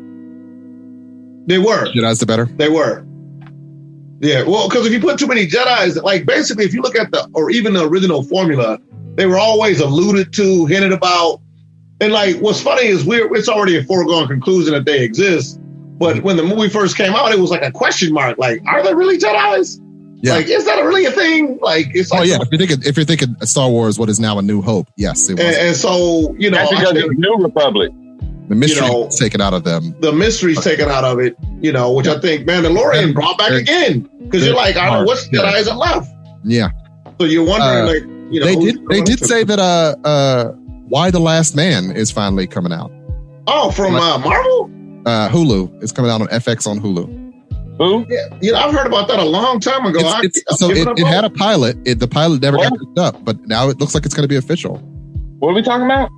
They were. Jedi's the better. They were. Yeah. Well, because if you put too many Jedis, basically, if you look at or even the original formula, they were always alluded to, hinted about. And like, what's funny is it's already a foregone conclusion that they exist. But when the movie first came out, it was like a question mark. Like, are there really Jedis? Yeah. Like, is that really a thing? Like, it's like, if you're thinking Star Wars, what is now A New Hope? Yes, it was. And so, you know, that's because it was New Republic. The mystery is taken out of them. The mystery's taken out of it, you know, which I think Mandalorian brought back again. Because you're like, I don't know what's Jedi isn't left. Yeah. So you're wondering, like, you know, they did say that Why the Last Man is finally coming out. Oh, from Marvel? Hulu. It's coming out on FX on Hulu. Who? Yeah, I've heard about that a long time ago. It had a pilot. The pilot never got picked up, but now it looks like it's going to be official. What are we talking about?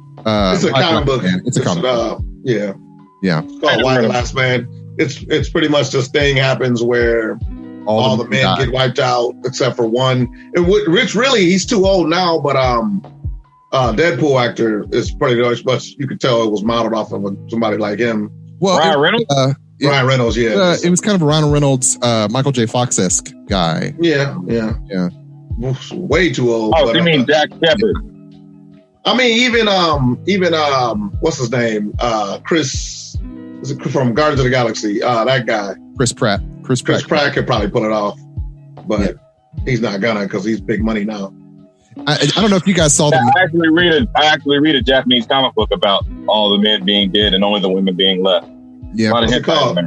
It's a comic book. It's a comic book. Yeah. It's called Why the Last Man. It's pretty much this thing happens where all the men get wiped out except for one. Ritch, really, he's too old now, but Deadpool actor is pretty much, you could tell it was modeled off of somebody like him. Well, Ryan Reynolds? Ryan Reynolds, yeah. It was kind of a Ryan Reynolds, Michael J. Fox-esque guy. Yeah. Way too old. Oh, you mean Jack Shepard? I mean, even what's his name? Chris, is it from Guardians of the Galaxy? That guy. Chris Pratt. Chris Pratt could probably pull it off, but he's not gonna because he's big money now. I don't know if you guys saw that. I actually read a Japanese comic book about all the men being dead and only the women being left. Yeah, what's it called?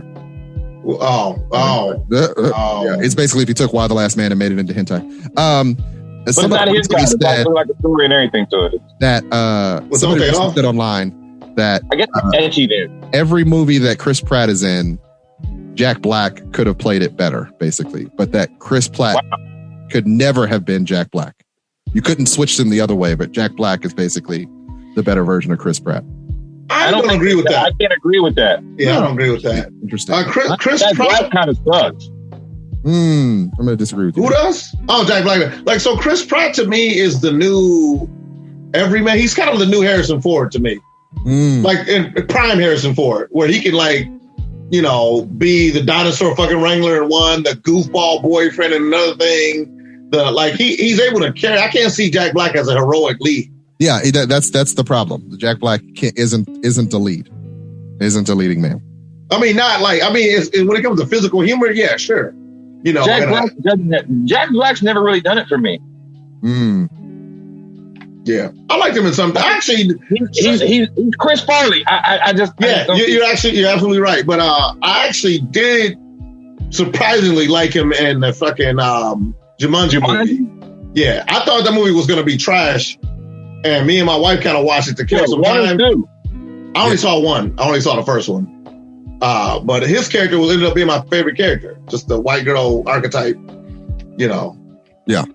Yeah, it's basically if you took Why the Last Man and made it into hentai. But it's not his guy. It's actually like a story and everything to it. That somebody said online that I guess edgy there. Every movie that Chris Pratt is in, Jack Black could have played it better, basically. But that Chris Pratt could never have been Jack Black. You couldn't switch them the other way, but Jack Black is basically the better version of Chris Pratt. I don't agree with that. I can't agree with that. Yeah, I don't agree with that. Interesting. Chris Pratt kind of sucks. I'm going to disagree with you. Who does? Oh, Jack Black. Like, so Chris Pratt to me is the new everyman. He's kind of the new Harrison Ford to me. Like in prime Harrison Ford, where he can like, you know, be the dinosaur fucking wrangler in one, the goofball boyfriend in another thing. He's able to carry. I can't see Jack Black as a heroic lead. Yeah, that's the problem. Jack Black isn't the lead. Isn't a leading man. I mean, when it comes to physical humor, yeah, sure. You know, Jack Black's never really done it for me. Yeah, I liked him in something. Actually, he's Chris Farley. You're absolutely right. But I actually did surprisingly like him in the fucking Jumanji movie. Yeah, I thought that movie was going to be trash, and me and my wife kind of watched it to kill some time. I only saw one. I only saw the first one. But his character ended up being my favorite character. Just the white girl archetype, you know. Yeah.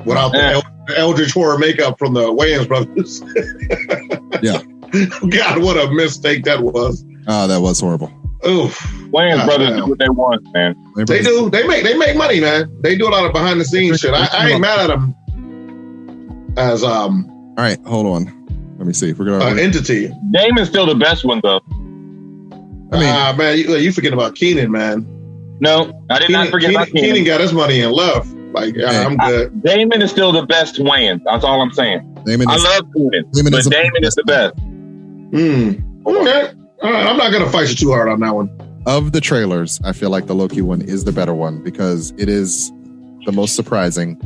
Without the eldritch horror makeup from the Wayans brothers. Yeah. God, what a mistake that was. Oh, that was horrible. Oof. Wayans brothers do what they want, man. They do. They make money, man. They do a lot of behind the scenes shit. I ain't mad at them. As All right, hold on. Let me see if we're gonna Entity. Damon's still the best one though. I mean, man, you forget about Keenan, man. No, I did not forget about Keenan. Keenan got his money and left. Like, I'm good. Damon is still the best Wayans. That's all I'm saying. I love Keenan, but Damon is the best. Okay. All right, I'm not going to fight you too hard on that one. Of the trailers, I feel like the Loki one is the better one because it is the most surprising.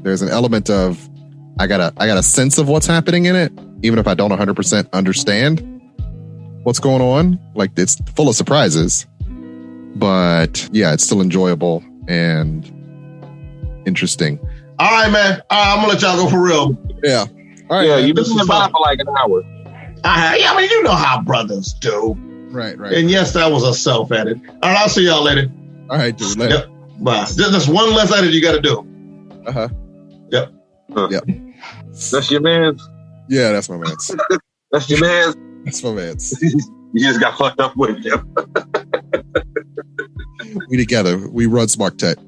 There's an element of I got a sense of what's happening in it, even if I don't 100% understand what's going on. Like, it's full of surprises, but yeah, it's still enjoyable and interesting. All right, man. I'm gonna let y'all go for real. Yeah. All right. Yeah, you've been about for like an hour. I mean, you know how brothers do. Right. And yes, that was a self-edit. All right, I'll see y'all later. All right, dude. Later. Yep. Bye. Just one less edit you got to do. Yep. Yep. That's your man's. Yeah, that's my man's. That's your man's. That's my man's. You just got fucked up with him. We together. We run Smart Tech.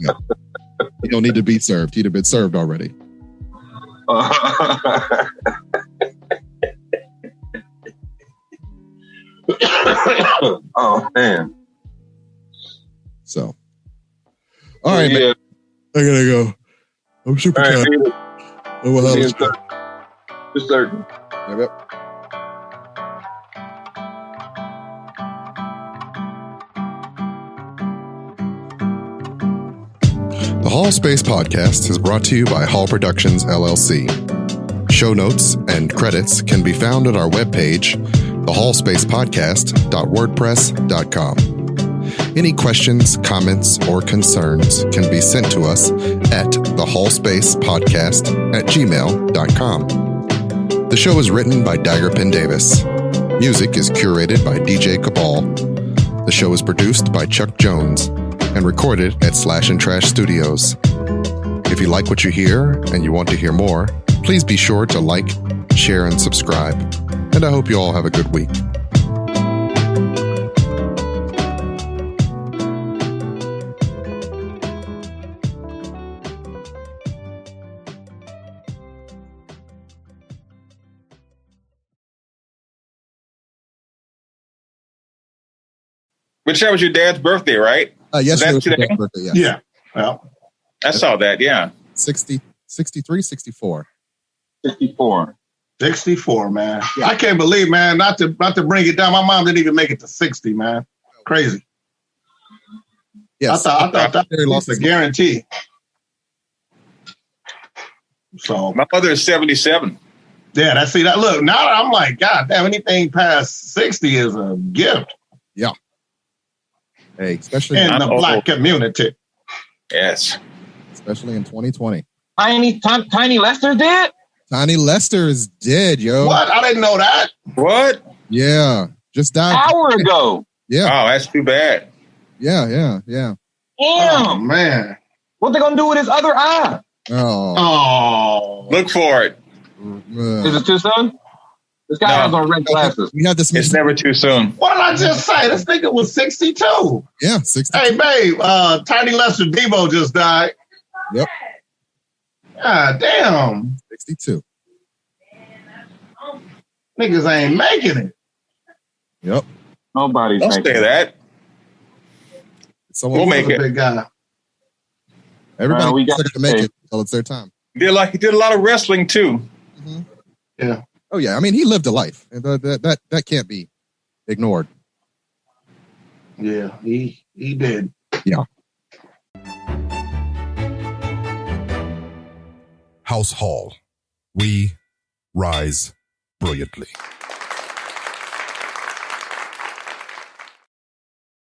Yeah. You don't need to be served. He'd have been served already. Oh man. So, all right, man. I gotta go. I'm super tired. For certain. Yep. The Hall Space Podcast is brought to you by Hall Productions, LLC. Show notes and credits can be found at our webpage, thehallspacepodcast.wordpress.com. Any questions, comments, or concerns can be sent to us at thehallspacepodcast@gmail.com. The show is written by Daggerpin Davis. Music is curated by DJ Cabal. The show is produced by Chuck Jones and recorded at Slash and Trash Studios. If you like what you hear and you want to hear more, please be sure to like, share, and subscribe. And I hope you all have a good week. Which that was your dad's birthday, right? Yes, that's today? Birthday, yes. Yeah. Well, I saw that, yeah. 63, 64. 64. 64, man. Yeah. I can't believe, man, not to bring it down. My mom didn't even make it to 60, man. Crazy. Yes. I thought that was a guarantee. So my mother is 77. Yeah, look, now I'm like, God damn, anything past 60 is a gift. Yeah. Hey, especially in the Black community. Yes. Especially in 2020. Tiny Lester dead? Tiny Lester is dead, yo. What? I didn't know that. What? Yeah. Just died. An hour ago. Yeah. Oh, that's too bad. Yeah. Damn. Oh, man. What they gonna do with his other eye? Oh. Look for it. Is it too soon? This guy has on red glasses. We had this. It's never too soon. What did I just say? This nigga was 62. Yeah, 62. Hey, babe, Tiny Lester Debo just died. Yep. God damn. 62. Niggas ain't making it. Yep. Nobody's Don't making say it. that. We'll make it. Big guy. Everybody we got to make it until it's their time. He did a lot of wrestling too. Mm-hmm. Yeah. Oh yeah. I mean, he lived a life. That can't be ignored. Yeah, he did. Yeah. House Hall. We rise brilliantly.